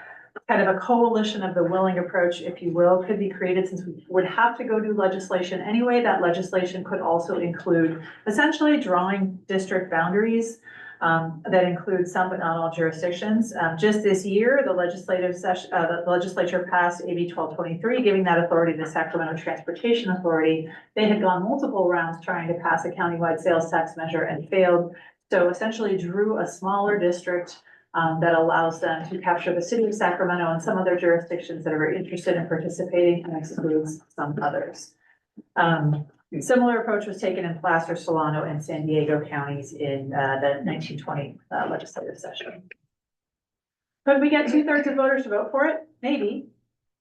kind of a coalition of the willing approach, if you will, could be created since we would have to go do legislation anyway. That legislation could also include essentially drawing district boundaries that include some but not all jurisdictions. Just this year, the legislature passed AB 1223, giving that authority to the Sacramento Transportation Authority. They had gone multiple rounds trying to pass a countywide sales tax measure and failed. So essentially drew a smaller district that allows them to capture the city of Sacramento and some other jurisdictions that are very interested in participating and excludes some others. Similar approach was taken in Placer, Solano, and San Diego counties in the 1920 legislative session. Could we get 2/3 of voters to vote for it? Maybe.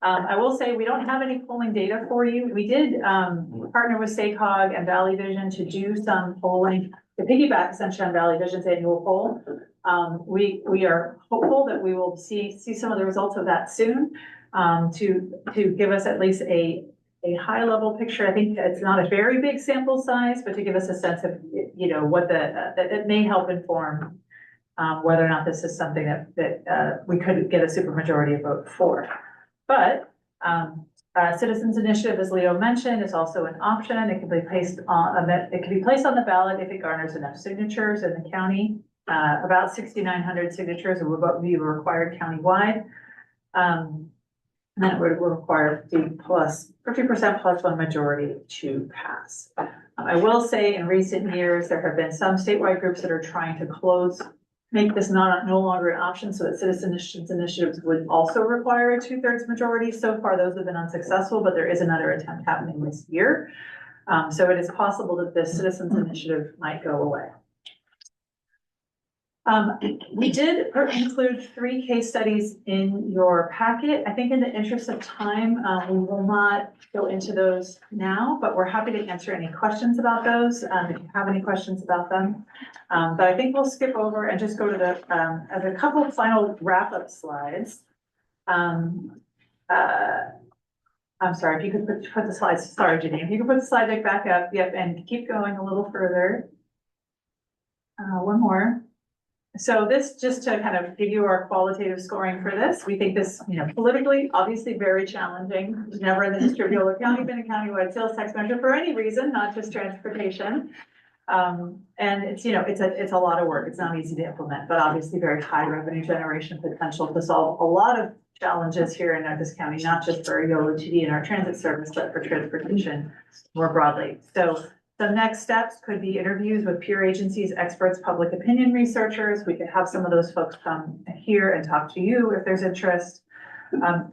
I will say we don't have any polling data for you. We did partner with SACOG and Valley Vision to do some polling to piggyback essentially on Valley Vision's annual poll. We are hopeful that we will see some of the results of that soon. to give us at least a high level picture. I think it's not a very big sample size, but to give us a sense of, what that it may help inform whether or not this is something that we could get a supermajority vote for. But citizens initiative, as Leo mentioned, is also an option. It can be placed on the ballot if it garners enough signatures in the county. About 6,900 signatures would be required countywide. And then it would require 50% plus one majority to pass. I will say in recent years, there have been some statewide groups that are trying to make this no longer an option so that citizen initiatives would also require a 2/3 majority. So far, those have been unsuccessful, but there is another attempt happening this year. So it is possible that this citizens initiative might go away. We did include 3 case studies in your packet. I think in the interest of time, we will not go into those now, but we're happy to answer any questions about those, if you have any questions about them. But I think we'll skip over and just go to as a couple of final wrap-up slides. I'm sorry, if you could put the slides, sorry, Janine, if you could put the slide deck back up, yep, and keep going a little further. One more. So this, just to kind of give you our qualitative scoring for this, we think this, politically, obviously very challenging. There's never in the history of Yolo County been a countywide sales tax measure for any reason, not just transportation. And it's, it's a lot of work. It's not easy to implement, but obviously very high revenue generation potential to solve a lot of challenges here in this county, not just for YoloTD and our transit service, but for transportation more broadly. So the next steps could be interviews with peer agencies, experts, public opinion researchers. We could have some of those folks come here and talk to you if there's interest.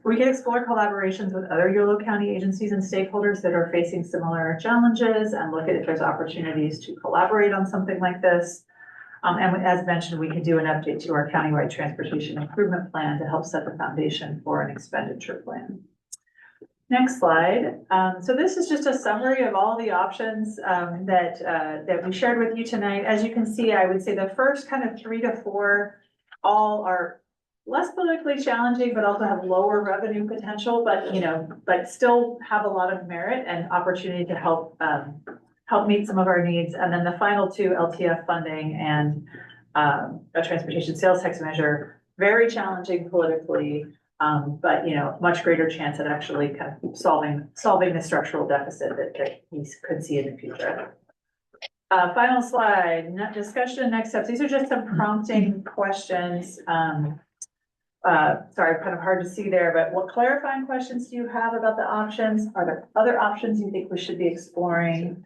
We can explore collaborations with other Yolo County agencies and stakeholders that are facing similar challenges and look at if there's opportunities to collaborate on something like this. And as mentioned, we can do an update to our countywide transportation improvement plan to help set the foundation for an expenditure plan. Next slide. So this is just a summary of all the options that we shared with you tonight. As you can see, I would say the first kind of 3 to 4 all are less politically challenging, but also have lower revenue potential, but still have a lot of merit and opportunity to help meet some of our needs. And then the final 2, LTF funding and a transportation sales tax measure, very challenging politically. But much greater chance at actually kind of solving the structural deficit that we could see in the future. Final slide, discussion and next steps. These are just some prompting questions. Sorry, kind of hard to see there, but what clarifying questions do you have about the options? Are there other options you think we should be exploring?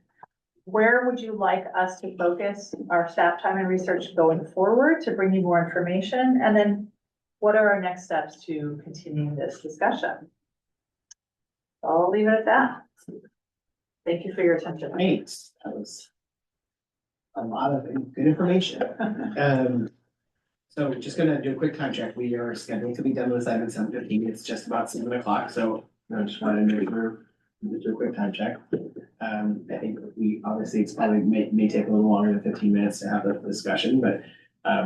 Where would you like us to focus our staff time and research going forward to bring you more information? And then what are our next steps to continue this discussion? I'll leave it at that. Thank you for your attention. Great, that was a lot of good information. So just gonna do a quick time check. We are scheduled to be done with this item at 7:15. It's just about 7 o'clock, so I just wanted to make sure we do a quick time check. I think it's probably may take a little longer than 15 minutes to have the discussion, but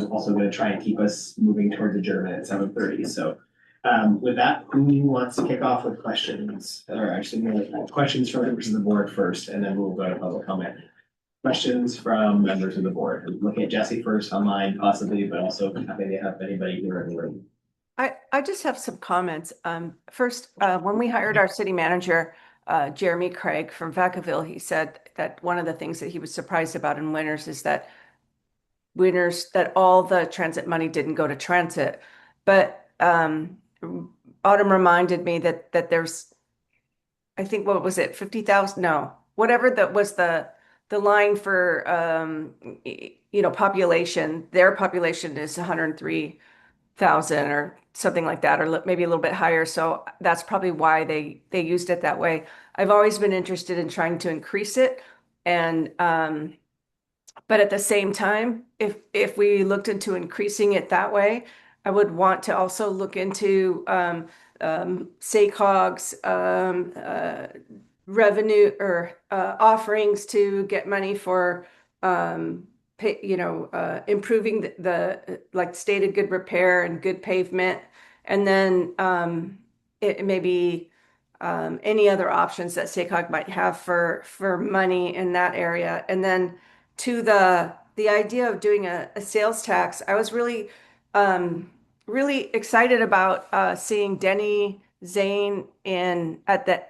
also going to try and keep us moving towards adjournment at 7:30. So with that, who wants to kick off with questions? Or actually, questions from members of the board first, and then we'll go to public comment. Questions from members of the board. Looking at Jesse first online, possibly, but also happy to have anybody here in the room. I just have some comments. First, when we hired our city manager, Jeremy Craig from Vacaville, he said that one of the things that he was surprised about in Winners is that all the transit money didn't go to transit. But Autumn reminded me that there's, I think, what was it, 50,000? No, whatever that was the line for, population. Their population is 103,000 or something like that, or maybe a little bit higher. So that's probably why they used it that way. I've always been interested in trying to increase it. And, but at the same time, if we looked into increasing it that way, I would want to also look into SACOG's revenue or offerings to get money for improving the like stated good repair and good pavement. And then it may be any other options that SACOG might have for money in that area. And then to the idea of doing a sales tax, I was really really excited about seeing Denny Zane at the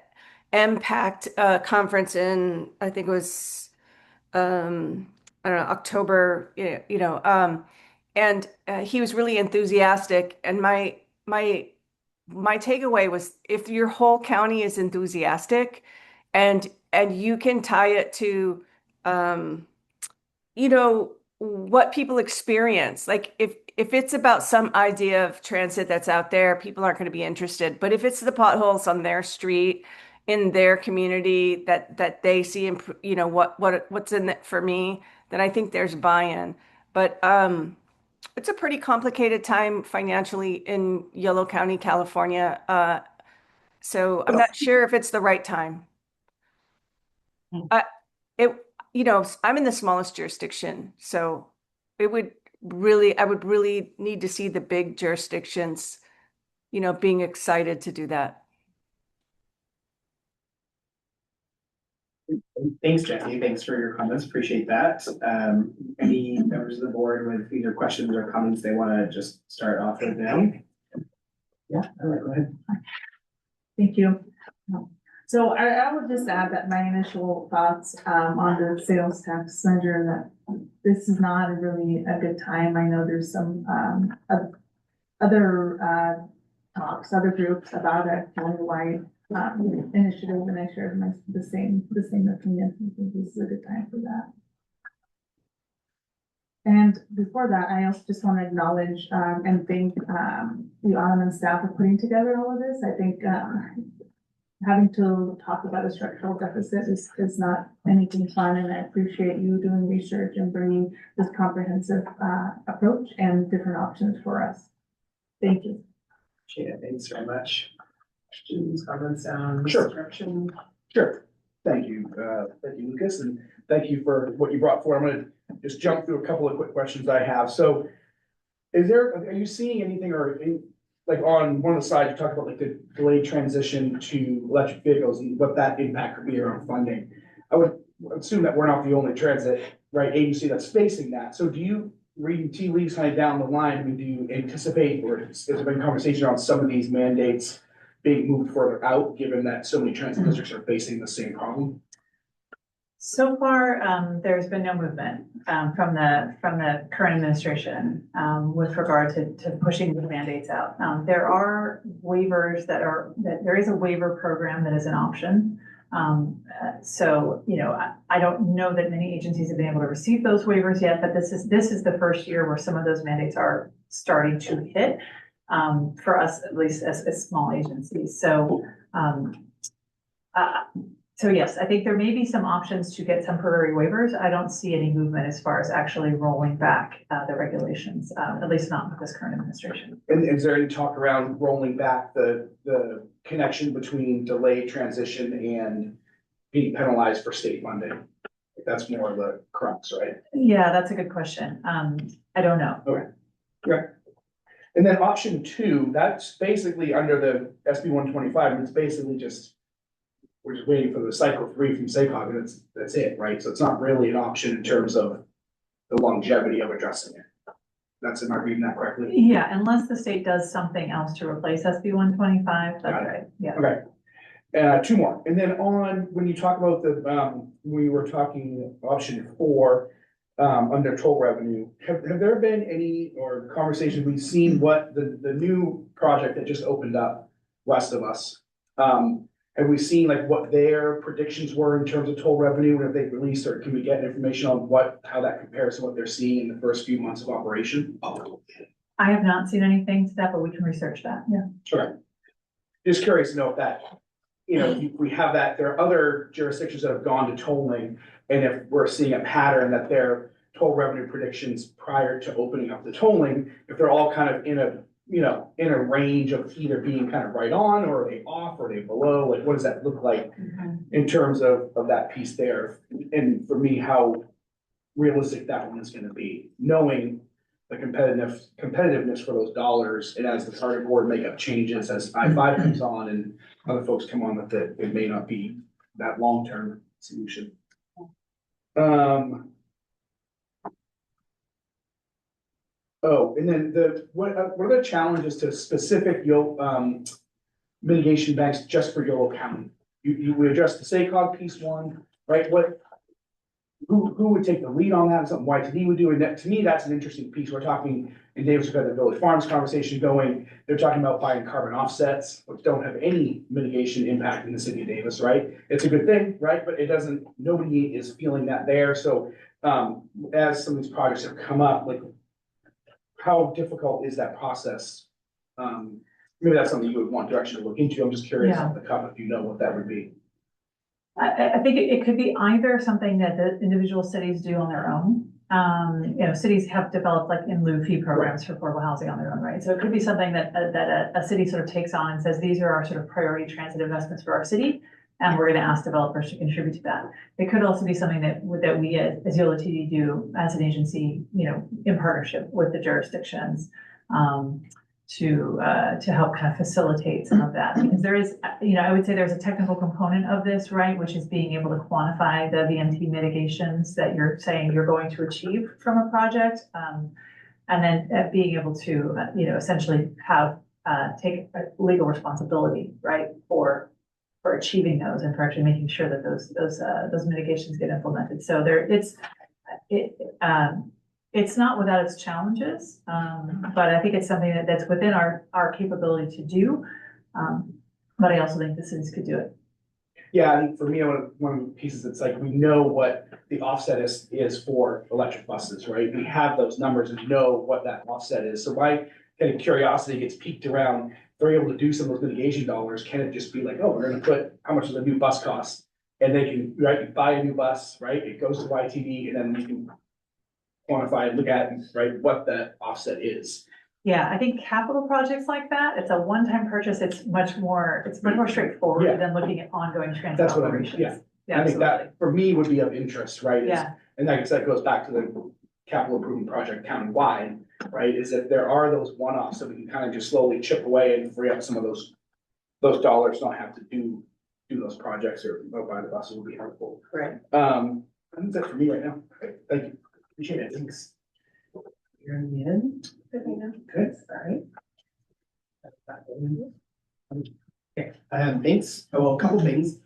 Impact conference in, I think it was I don't know, October, and he was really enthusiastic. And my takeaway was, if your whole county is enthusiastic and you can tie it to what people experience, like if it's about some idea of transit that's out there, people aren't going to be interested. But if it's the potholes on their street, in their community, that they see, what's in it for me, then I think there's buy-in. But it's a pretty complicated time financially in Yolo County, California. So I'm not sure if it's the right time. It, I'm in the smallest jurisdiction, so I would really need to see the big jurisdictions, being excited to do that. Thanks, Jesse. Thanks for your comments. Appreciate that. Any members of the board with either questions or comments they want to just start off with now? Yeah, all right, go ahead. Thank you. So I would just add that my initial thoughts on the sales tax measure, that this is not really a good time. I know there's some other other groups about it, countywide initiative, and I shared the same opinion. I think this is a good time for that. And before that, I also just want to acknowledge and thank the Autumn and staff for putting together all of this. I think having to talk about a structural deficit is not anything fun, and I appreciate you doing research and bringing this comprehensive approach and different options for us. Thank you. Appreciate it. Thanks very much. Questions, comments on Sure. construction? Sure. Thank you, Lucas, and thank you for what you brought forward. I'm gonna just jump through a couple of quick questions I have. So are you seeing anything like on one of the slides, you talked about like the delayed transition to electric vehicles and what that impact could be around funding? I would assume that we're not the only transit, agency that's facing that. So do you, reading tea leaves kind of down the line, I mean, do you anticipate, or has there been conversation around some of these mandates being moved further out, given that so many transit districts are facing the same problem? So far, there's been no movement from the current administration with regard to pushing the mandates out. There are waivers that there is a waiver program that is an option. So, I don't know that many agencies have been able to receive those waivers yet, but this is the first year where some of those mandates are starting to hit for us, at least as small agencies. So yes, I think there may be some options to get temporary waivers. I don't see any movement as far as actually rolling back the regulations, at least not with this current administration. And is there any talk around rolling back the connection between delayed transition and being penalized for state funding? That's more of the crux, right? Yeah, that's a good question. I don't know. Okay. Okay. And then option 2, that's basically under the SB 125, and it's basically just, we're just waiting for the cycle 3 from SACOG, and that's it, right? So it's not really an option in terms of the longevity of addressing it. Am I reading that correctly? Yeah, unless the state does something else to replace SB 125, that's right, yeah. Okay. 2 more. And then when you talk about we were talking option 4, under toll revenue, have there been any conversations, we've seen what the new project that just opened up west of us, have we seen like what their predictions were in terms of toll revenue, and have they released, or can we get information on how that compares to what they're seeing in the first few months of operation? I have not seen anything to that, but we can research that, yeah. Sure. Just curious to know if that, if we have that, there are other jurisdictions that have gone to tolling, and if we're seeing a pattern that their toll revenue predictions prior to opening up the tolling, if they're all kind of in a range of either being kind of right on, or are they off, or are they below, like what does that look like in terms of that piece there? And for me, how realistic that one is going to be, knowing the competitiveness for those dollars, and as the target board make up changes, as I-5 comes on and other folks come on, that it may not be that long-term solution. Oh, and then what are the challenges to specific mitigation banks just for Yolo County? We addressed the SACOG piece one, right? Who would take the lead on that? Something YTD would do, and that, to me, that's an interesting piece. We're talking, in Davis, we've got the Village Farms conversation going. They're talking about buying carbon offsets, which don't have any mitigation impact in the city of Davis, right? It's a good thing, right? But it doesn't, nobody is feeling that there. So, as some of these projects have come up, like, how difficult is that process? Maybe that's something you would want direction to look into. I'm just curious Yeah. off the cuff if you know what that would be. I think it could be either something that the individual cities do on their own. Cities have developed like in lieu fee programs for affordable housing on their own, right? So it could be something that a city sort of takes on and says, these are our sort of priority transit investments for our city. And we're gonna ask developers to contribute to that. It could also be something that we as YoloTD do as an agency, in partnership with the jurisdictions. To help kind of facilitate some of that, because there is, I would say there's a technical component of this, right? Which is being able to quantify the VMT mitigations that you're saying you're going to achieve from a project. And then being able to, essentially have, take legal responsibility, right? For achieving those and for actually making sure that those mitigations get implemented. So it's not without its challenges, but I think it's something that's within our capability to do. But I also think the cities could do it. Yeah, I think for me, one of the pieces, it's like, we know what the offset is for electric buses, right? We have those numbers and know what that offset is. So my kind of curiosity gets piqued around, if they're able to do some of those mitigation dollars, can it just be like, oh, we're gonna put, how much does a new bus cost? And they can, right, buy a new bus, right? It goes to YTD, and then you can quantify and look at, right, what that offset is. Yeah, I think capital projects like that, it's a one-time purchase. It's much more straightforward Yeah. than looking at ongoing transit That's what I mean, operations. yeah. Yeah, I think that, for me, would be of interest, right? is- Yeah. And I guess that goes back to the capital improvement project countywide, right? Is that there are those one-offs that we can kind of just slowly chip away and free up some of those dollars, not have to do those projects or buy the buses will be helpful. Right. I think that's for me right now. Okay, thank you. Appreciate it. Thanks. You're in the end. Good, all right. Okay, thanks. Oh, well, a couple things.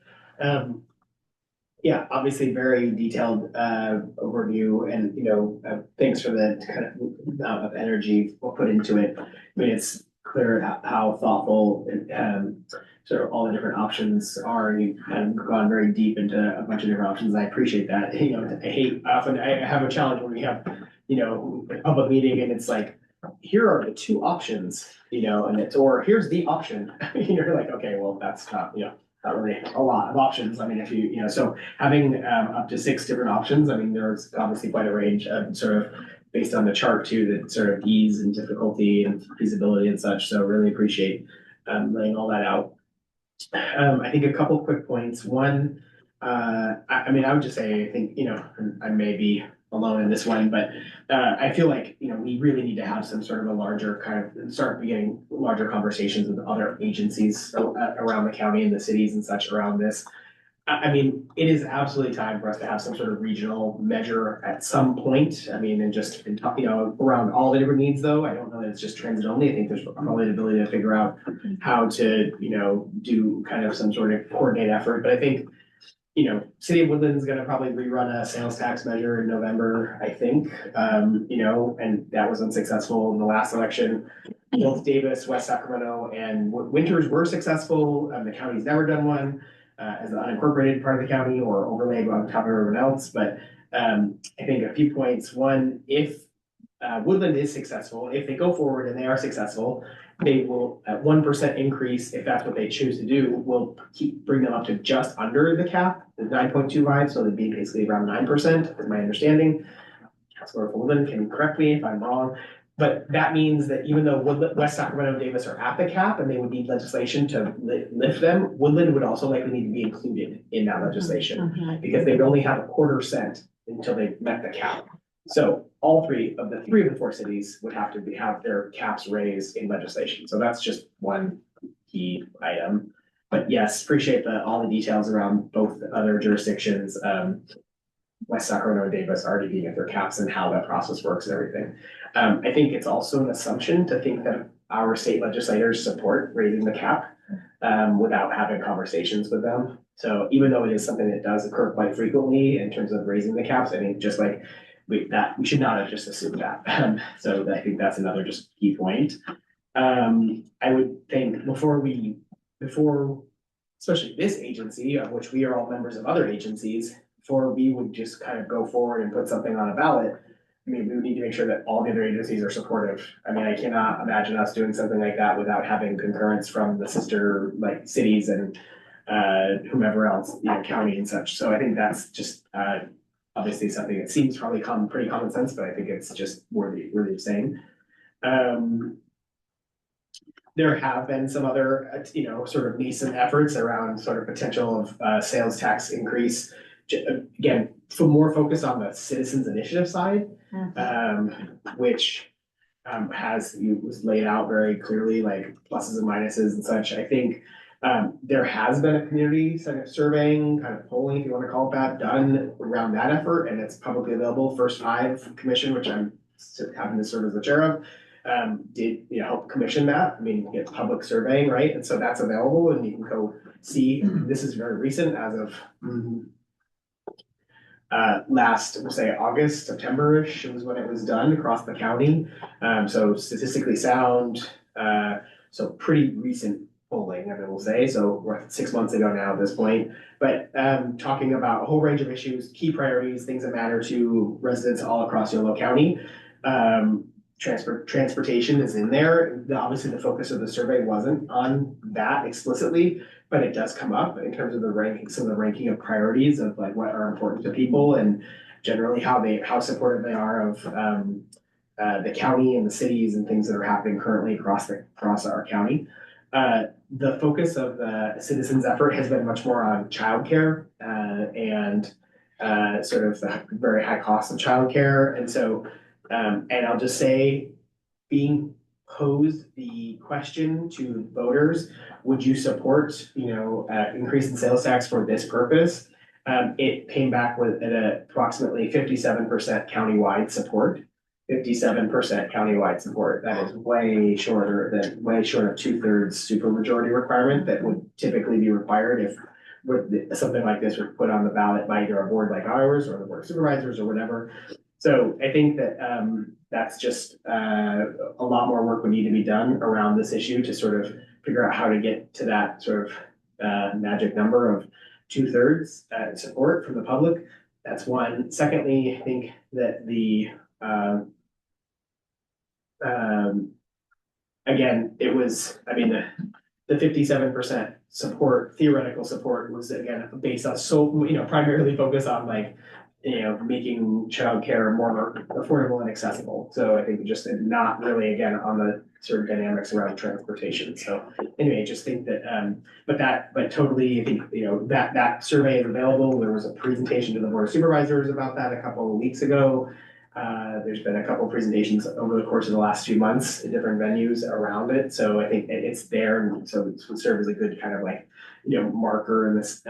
Yeah, obviously very detailed overview, and thanks for the kind of amount of energy we'll put into it. I mean, it's clear how thoughtful and sort of all the different options are, and you've kind of gone very deep into a bunch of different options. I appreciate that. I have a challenge when we have a public meeting and it's like, here are the two options, or here's the option. You're like, okay, well, that's not really a lot of options. I mean, if so having up to 6 different options, I mean, there's obviously quite a range of sort of based on the chart too, that sort of ease and difficulty and feasibility and such. So really appreciate laying all that out. I think a couple quick points. One, I mean, I would just say, I think, and I may be alone in this one, but I feel like, we really need to have some sort of a larger start beginning larger conversations with other agencies around the county and the cities and such around this. I mean, it is absolutely time for us to have some sort of regional measure at some point. I mean, and just, around all the different needs though. I don't know that it's just transit only. I think there's probably the ability to figure out how to, do kind of some sort of coordinated effort. But I think, City of Woodland is gonna probably rerun a sales tax measure in November, I think. And that was unsuccessful in the last election. Both Davis, West Sacramento, and Winters were successful. The county's never done one. As an unincorporated part of the county or overlaid on top of everyone else. But I think a few points. One, if Woodland is successful, if they go forward and they are successful, they will, at 1% increase, if that's what they choose to do, will bring them up to just under the cap, the 9.25, so they'd be basically around 9%, is my understanding. Councilor Woodland can correct me if I'm wrong. But that means that even though West Sacramento and Davis are at the cap and they would need legislation to lift them, Woodland would also likely need to be included in that legislation because they would only have a 1/4 cent until they met the cap. So all three of the four cities would have to have their caps raised in legislation. So that's just one key item. But yes, appreciate all the details around both the other jurisdictions, West Sacramento and Davis already being at their caps and how that process works and everything. I think it's also an assumption to think that our state legislators support raising the cap without having conversations with them. So even though it is something that does occur quite frequently in terms of raising the caps, I think just like we should not have just assumed that. So I think that's another just key point. I would think before especially this agency, of which we are all members of other agencies, before we would just kind of go forward and put something on a ballot, I mean, we would need to make sure that all the other agencies are supportive. I mean, I cannot imagine us doing something like that without having concurrence from the sister like cities and whomever else, county and such. So I think that's just obviously something that seems probably pretty common sense, but I think it's just worthy of saying. There have been some other, sort of nascent efforts around sort of potential of sales tax increase. Again, for more focus on the citizens initiative side, which was laid out very clearly, like pluses and minuses and such. I think there has been a community kind of surveying, kind of polling, if you want to call it that, done around that effort, and it's publicly available. First Five Commission, which I'm having to serve as the chair of, did help commission that. I mean, get public surveying, right? And so that's available, and you can go see. This is very recent, as of last, we'll say August, September-ish was when it was done across the county. So statistically sound, so pretty recent polling, I will say. So we're 6 months ago now at this point, but talking about a whole range of issues, key priorities, things that matter to residents all across Yolo County. Transportation is in there. Obviously, the focus of the survey wasn't on that explicitly, but it does come up in terms of the ranking, some of the ranking of priorities of like what are important to people and generally how supportive they are of the county and the cities and things that are happening currently across our county. The focus of the citizens effort has been much more on childcare and sort of the very high cost of childcare, and so. And I'll just say, being posed the question to voters, would you support, increase in sales tax for this purpose? It came back with approximately 57% countywide support. 57% countywide support. That is way short of 2/3 supermajority requirement that would typically be required if something like this was put on the ballot by either a board like ours or the board of supervisors or whatever. So I think that that's just a lot more work would need to be done around this issue to sort of figure out how to get to that sort of magic number of 2/3 support from the public. That's one. Secondly, I think that again, it was, I mean, the 57% support, theoretical support was again based on primarily focused on like, making childcare more affordable and accessible. So I think just not really, again, on the sort of dynamics around transportation. So anyway, just think that, but totally, I think, that survey is available. There was a presentation to the board of supervisors about that a couple of weeks ago. There's been a couple of presentations over the course of the last few months in different venues around it. So I think it's there. And so it would serve as a good kind of like, marker in this,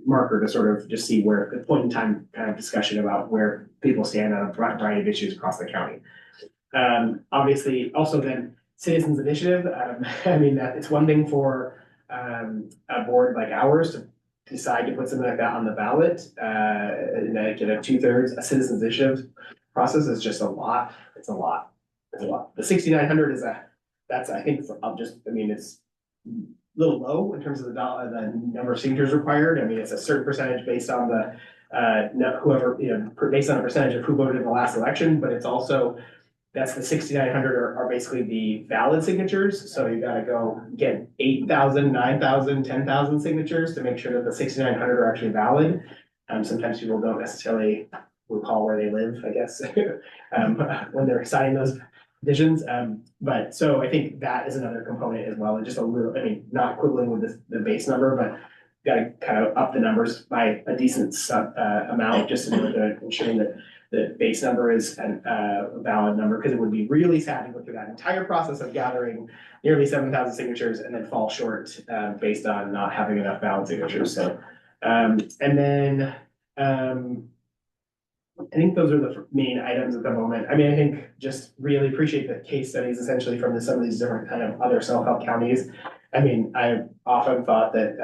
marker to sort of just see where the point in time kind of discussion about where people stand on a variety of issues across the county. Obviously, also then citizens initiative. I mean, that it's one thing for a board like ours to decide to put something like that on the ballot, and then get a 2/3. A citizens initiative process is just a lot. It's a lot. The 6,900 that's I think it's a little low in terms of the number of signatures required. I mean, it's a certain percentage based on the based on a percentage of who voted in the last election, but it's also that's the 6,900 are basically the valid signatures. So you got to go get 8,000, 9,000, 10,000 signatures to make sure that the 6,900 are actually valid. Sometimes people don't necessarily recall where they live, I guess, when they're signing those petitions. But so I think that is another component as well. And just a little, not quibbling with the base number, but got to kind of up the numbers by a decent amount just in order to ensure that the base number is a valid number, because it would be really sad to go through that entire process of gathering nearly 7,000 signatures and then fall short, based on not having enough valid signatures, so. And then, I think those are the main items at the moment. I mean, I think just really appreciate the case studies essentially from some of these different kind of other self-help counties. I mean, I've often thought that,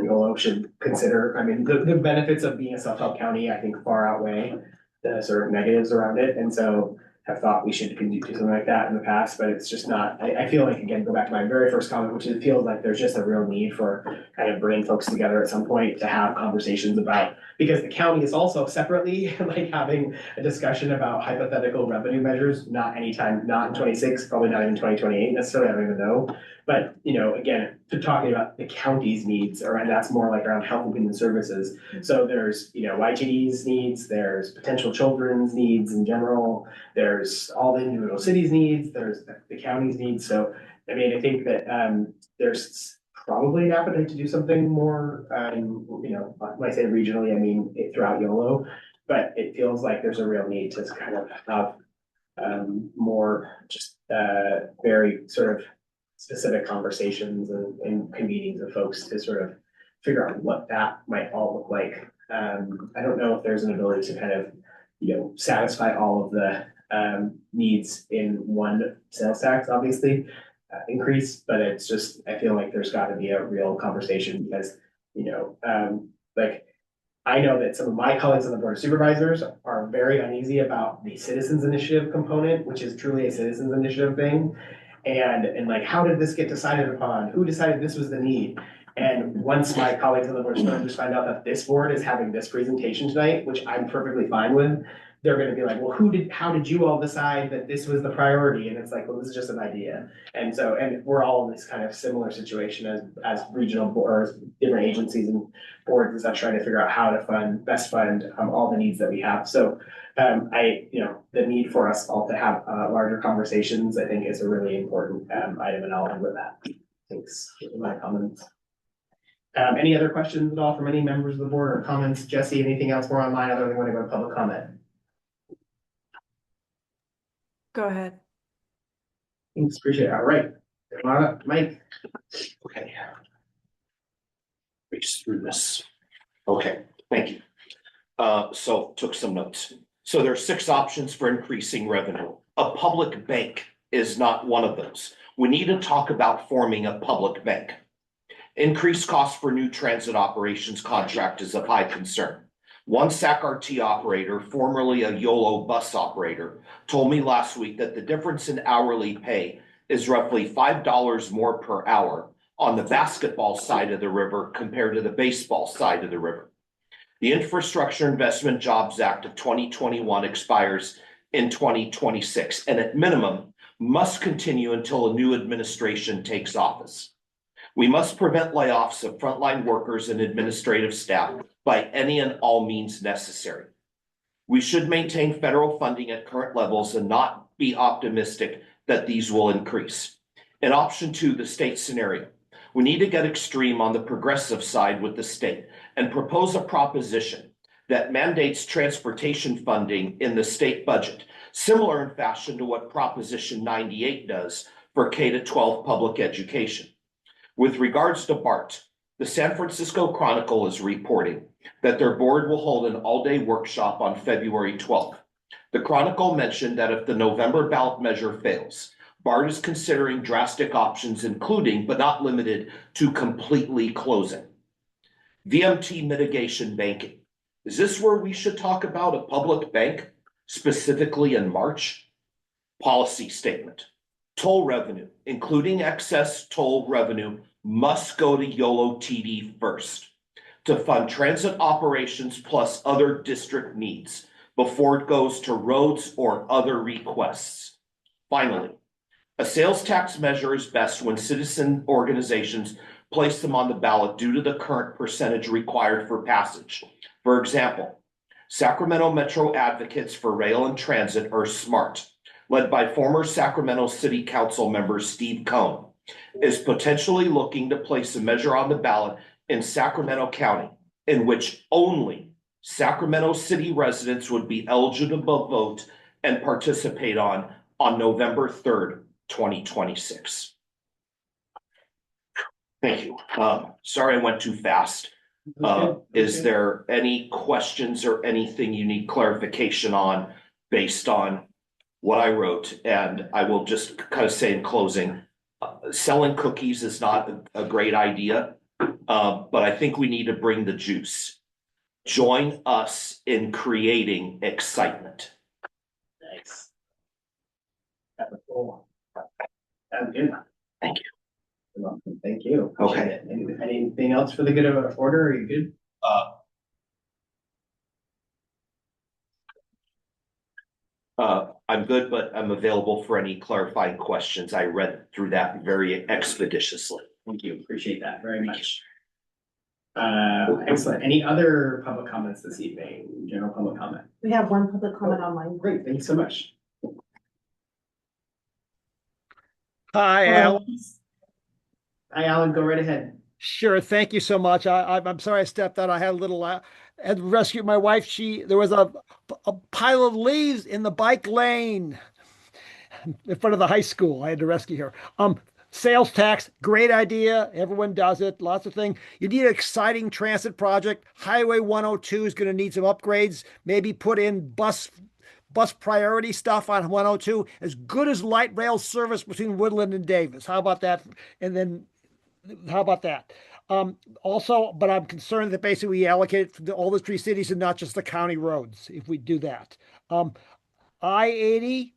Yolo should consider, I mean, the benefits of being a self-help county, I think far outweigh the sort of negatives around it. And so have thought we should do something like that in the past, but it's just not, I feel like, again, go back to my very first comment, which is it feels like there's just a real need for kind of bringing folks together at some point to have conversations about, because the county is also separately like having a discussion about hypothetical revenue measures, not anytime, not in 26, probably not even 2028 necessarily, I don't even know. But, you know, again, to talking about the county's needs, or, and that's more like around health and human services. So there's, you know, YTD's needs, there's potential children's needs in general, there's all the individual cities' needs, there's the county's needs. So, I mean, I think that, there's probably an appetite to do something more, you know, when I say regionally, I mean throughout YOLO, but it feels like there's a real need to kind of have, more just, very sort of specific conversations and convenings of folks to sort of figure out what that might all look like. I don't know if there's an ability to kind of, you know, satisfy all of the needs in one sales tax, obviously, increase, but it's just, I feel like there's got to be a real conversation because, you know, like, I know that some of my colleagues on the board of supervisors are very uneasy about the citizens initiative component, which is truly a citizens initiative thing. And like, how did this get decided upon? Who decided this was the need? And once my colleagues on the board of supervisors find out that this board is having this presentation tonight, which I'm perfectly fine with, they're gonna be like, well, how did you all decide that this was the priority? And it's like, well, this is just an idea. And so, and we're all in this kind of similar situation as regional boards, different agencies and boards and such, trying to figure out how to best fund all the needs that we have. So you know, the need for us all to have larger conversations, I think, is a really important item, and I'll end with that. Thanks for my comments. Any other questions at all from any members of the board or comments? Jesse, anything else more online other than want to go to public comment? Go ahead. Thanks, appreciate it. All right, Mike. Okay. Reach through this. Okay, thank you. So took some notes. So there are 6 options for increasing revenue. A public bank is not one of those. We need to talk about forming a public bank. Increased cost for new transit operations contract is of high concern. One SAC-RT operator, formerly a YOLO bus operator, told me last week that the difference in hourly pay is roughly $5 more per hour on the basketball side of the river compared to the baseball side of the river. The Infrastructure Investment Jobs Act of 2021 expires in 2026, and at minimum must continue until a new administration takes office. We must prevent layoffs of frontline workers and administrative staff by any and all means necessary. We should maintain federal funding at current levels and not be optimistic that these will increase. In option 2, the state scenario, we need to get extreme on the progressive side with the state and propose a proposition that mandates transportation funding in the state budget, similar in fashion to what Proposition 98 does for K-12 public education. With regards to BART, the San Francisco Chronicle is reporting that their board will hold an all-day workshop on February 12th. The Chronicle mentioned that if the November ballot measure fails, BART is considering drastic options, including but not limited to completely closing. VMT mitigation banking. Is this where we should talk about a public bank, specifically in March? Policy statement. Toll revenue, including excess toll revenue, must go to YoloTD first to fund transit operations plus other district needs before it goes to roads or other requests. Finally, a sales tax measure is best when citizen organizations place them on the ballot due to the current percentage required for passage. For example, Sacramento Metro Advocates for Rail and Transit, or SMART, led by former Sacramento City Council member Steve Cohn, is potentially looking to place a measure on the ballot in Sacramento County in which only Sacramento City residents would be eligible to vote and participate on November 3rd, 2026. Thank you. Sorry I went too fast. Is there any questions or anything you need clarification on based on what I wrote? And I will just kind of say in closing, selling cookies is not a great idea, but I think we need to bring the juice. Join us in creating excitement. Nice. That's cool. Sounds good. Thank you. You're welcome. Thank you. Okay. Appreciate it. Anything else for the good of order? Are you good? I'm good, but I'm available for any clarifying questions. I read through that very expeditiously. Thank you. Appreciate that very much. Excellent. Any other public comments this evening? General public comment? We have one public comment online. Great. Thank you so much. Hi, Alan. Hi, Alan. Go right ahead. Sure. Thank you so much. I'm sorry I stepped out. I had a little, had to rescue my wife. There was a pile of leaves in the bike lane in front of the high school. I had to rescue her. Sales tax, great idea. Everyone does it. Lots of things. You need an exciting transit project. Highway 102 is going to need some upgrades. Maybe put in bus priority stuff on 102, as good as light rail service between Woodland and Davis. How about that? And then, how about that? Also, but I'm concerned that basically we allocate it to all the three cities and not just the county roads if we do that. I-80,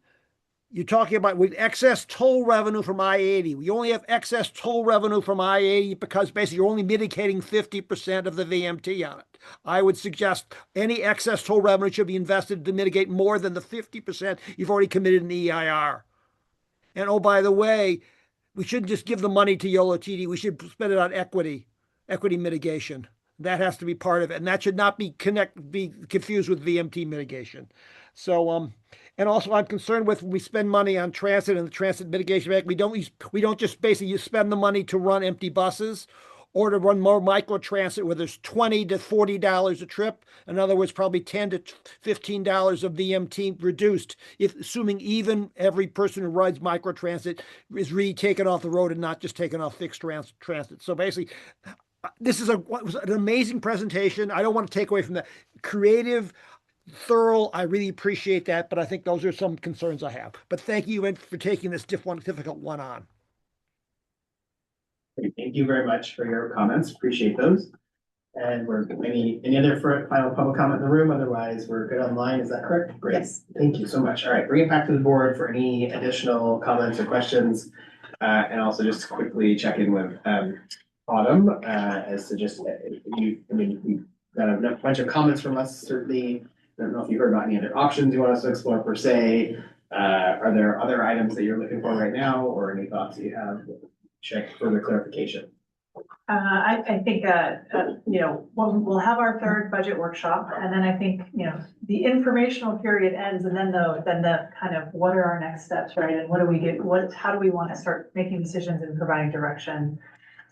you're talking about with excess toll revenue from I-80. We only have excess toll revenue from I-80 because basically you're only mitigating 50% of the VMT on it. I would suggest any excess toll revenue should be invested to mitigate more than the 50% you've already committed in the EIR. And oh, by the way, we shouldn't just give the money to YoloTD. We should spend it on equity mitigation. That has to be part of it. And that should not be confused with VMT mitigation. So, and also I'm concerned with when we spend money on transit and the Transit Mitigation Act, we don't just basically spend the money to run empty buses or to run more micro transit where there's $20 to $40 a trip. In other words, probably $10 to $15 of VMT reduced, if assuming even every person who rides micro transit is really taken off the road and not just taken off fixed transit. So basically, this was an amazing presentation. I don't want to take away from that. Creative, thorough, I really appreciate that, but I think those are some concerns I have. But thank you for taking this difficult one on. Thank you very much for your comments. Appreciate those. And we're any other final public comment in the room? Otherwise, we're good online. Is that correct? Great. Yes. Thank you so much. All right, bring it back to the board for any additional comments or questions. And also just quickly check in with Autumn as to just we've got a bunch of comments from us. Certainly, I don't know if you heard about any other options you want us to explore per se. Are there other items that you're looking for right now, or any thoughts you have? Check further clarification. I think, we'll have our third budget workshop, and then I think, the informational period ends, and then the kind of what are our next steps, right? And how do we want to start making decisions and providing direction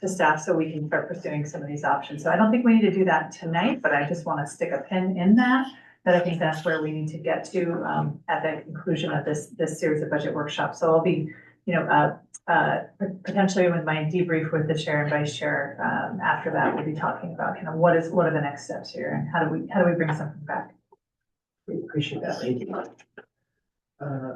to staff so we can start pursuing some of these options. So I don't think we need to do that tonight, but I just want to stick a pin in that I think that's where we need to get to at the conclusion of this series of budget workshops. So I'll be, potentially with my debrief with the chair and vice chair, after that, we'll be talking about kind of what are the next steps here and how do we bring something back. We appreciate that. Thank you.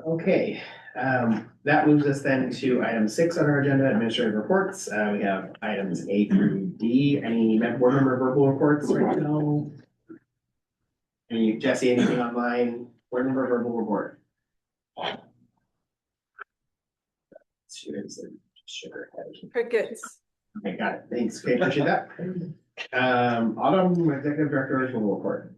Okay, that moves us then to item 6 on our agenda, administrative reports. We have items A through D. Any board member verbal reports right now? Jesse, anything online? Board member verbal report. Sugar. Crickets. Okay, got it. Thanks. Okay, appreciate that. Autumn, Executive Director's verbal report.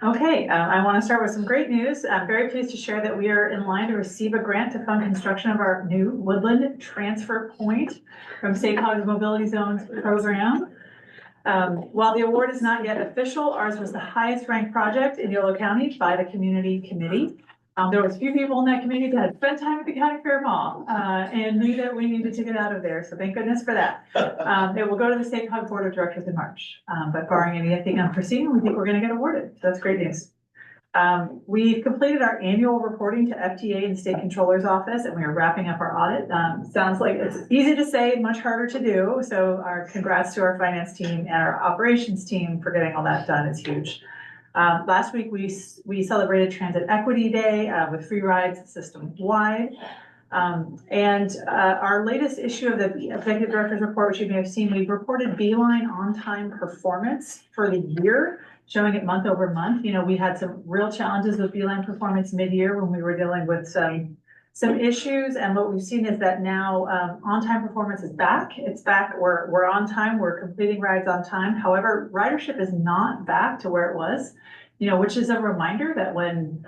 Okay, I want to start with some great news. I'm very pleased to share that we are in line to receive a grant to fund construction of our new Woodland transfer point from State College Mobility Zones program. While the award is not yet official, ours was the highest ranked project in Yolo County by the community committee. There was a few people in that community that had spent time at the county fair mall, and knew that we needed to get out of there, so thank goodness for that. It will go to the State Hog Board of Directors in March, but barring anything unforeseen, we think we're gonna get awarded, so that's great news. We've completed our annual reporting to FTA and State Controller's Office, and we are wrapping up our audit. Sounds like it's easy to say, much harder to do, so our congrats to our finance team and our operations team for getting all that done. It's huge. Last week, we celebrated Transit Equity Day with free rides system-wide. Our latest issue of the Executive Director's Report, which you may have seen, we've reported Beeline on-time performance for the year, showing it month over month. You know, we had some real challenges with Beeline performance mid-year when we were dealing with some issues, and what we've seen is that now on-time performance is back. It's back. We're on time. We're completing rides on time. However, ridership is not back to where it was. You know, which is a reminder that when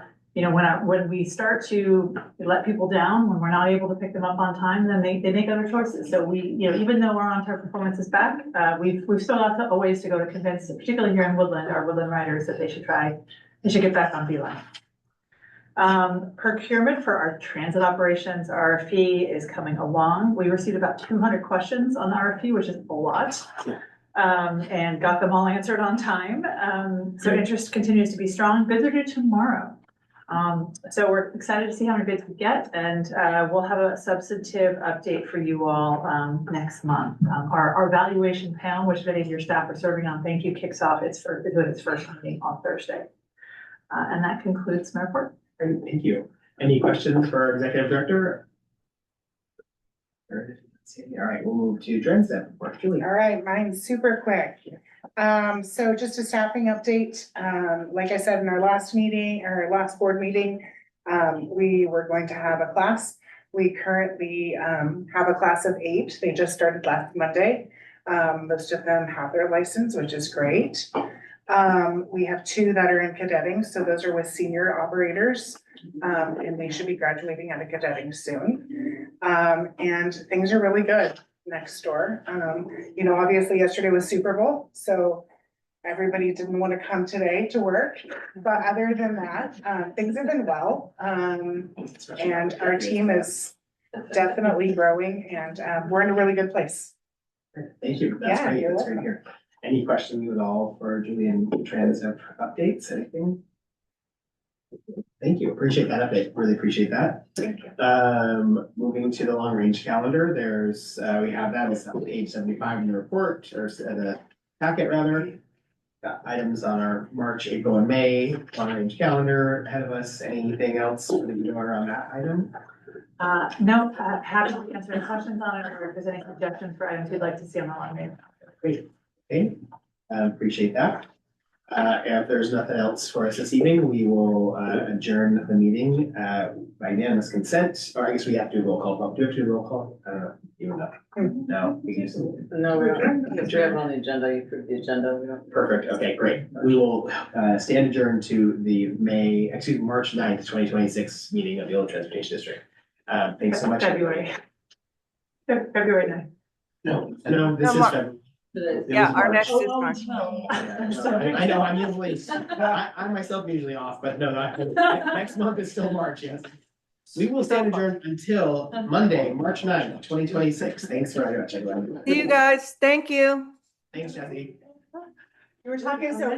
we start to let people down, when we're not able to pick them up on time, then they make other choices. So we, even though our on-time performance is back, we've still got a ways to go to convince, particularly here in Woodland, our Woodland riders that they should get back on Beeline. Procurement for our transit operations RFP is coming along. We received about 200 questions on the RFP, which is a lot. And got them all answered on time. So interest continues to be strong. Bids are due tomorrow. So we're excited to see how many bids we get, and we'll have a substantive update for you all next month. Our evaluation panel, which many of your staff are serving on, thank you, kicks off its first meeting on Thursday. And that concludes my report. Great, thank you. Any questions for our Executive Director? All right, we'll move to transit report. Julie. All right, mine's super quick. So just a staffing update. Like I said in our last meeting, or last board meeting, we were going to have a class. We currently have a class of 8. They just started last Monday. Most of them have their license, which is great. We have 2 that are in cadetting, so those are with senior operators, and they should be graduating out of cadetting soon. And things are really good next door. Obviously yesterday was Super Bowl, so everybody didn't want to come today to work, but other than that, things have been well. And our team is definitely growing, and we're in a really good place. Thank you. That's great. That's great to hear. Any questions at all for Julian transit updates? Anything? Thank you. Appreciate that update. Really appreciate that. Thank you. Moving to the long range calendar, there's we have that as page 75 in the report, or the packet rather. Got items on our March, April, and May long range calendar ahead of us. Anything else that you know around that item? No, happy to answer any questions on it, or if there's any suggestions for items you'd like to see on the long range. Great. Okay, appreciate that. If there's nothing else for us this evening, we will adjourn the meeting by unanimous consent, or I guess we have to do a roll call vote. Do we have to do a roll call? I don't know, even though. No, we can just. No, we don't. If you have it on the agenda, you approve the agenda. We don't. Perfect. Okay, great. We will stand adjourned to the March 9th, 2026 meeting of the Yolo Transportation District. Thanks so much. February 9th. No, this is February. Yeah, our next is March. I know, I'm usually, I myself am usually off, but no, next month is still March, yes. We will stand adjourned until Monday, March 9th, 2026. Thanks very much, everyone. See you guys. Thank you. Thanks, Jesse. You were talking so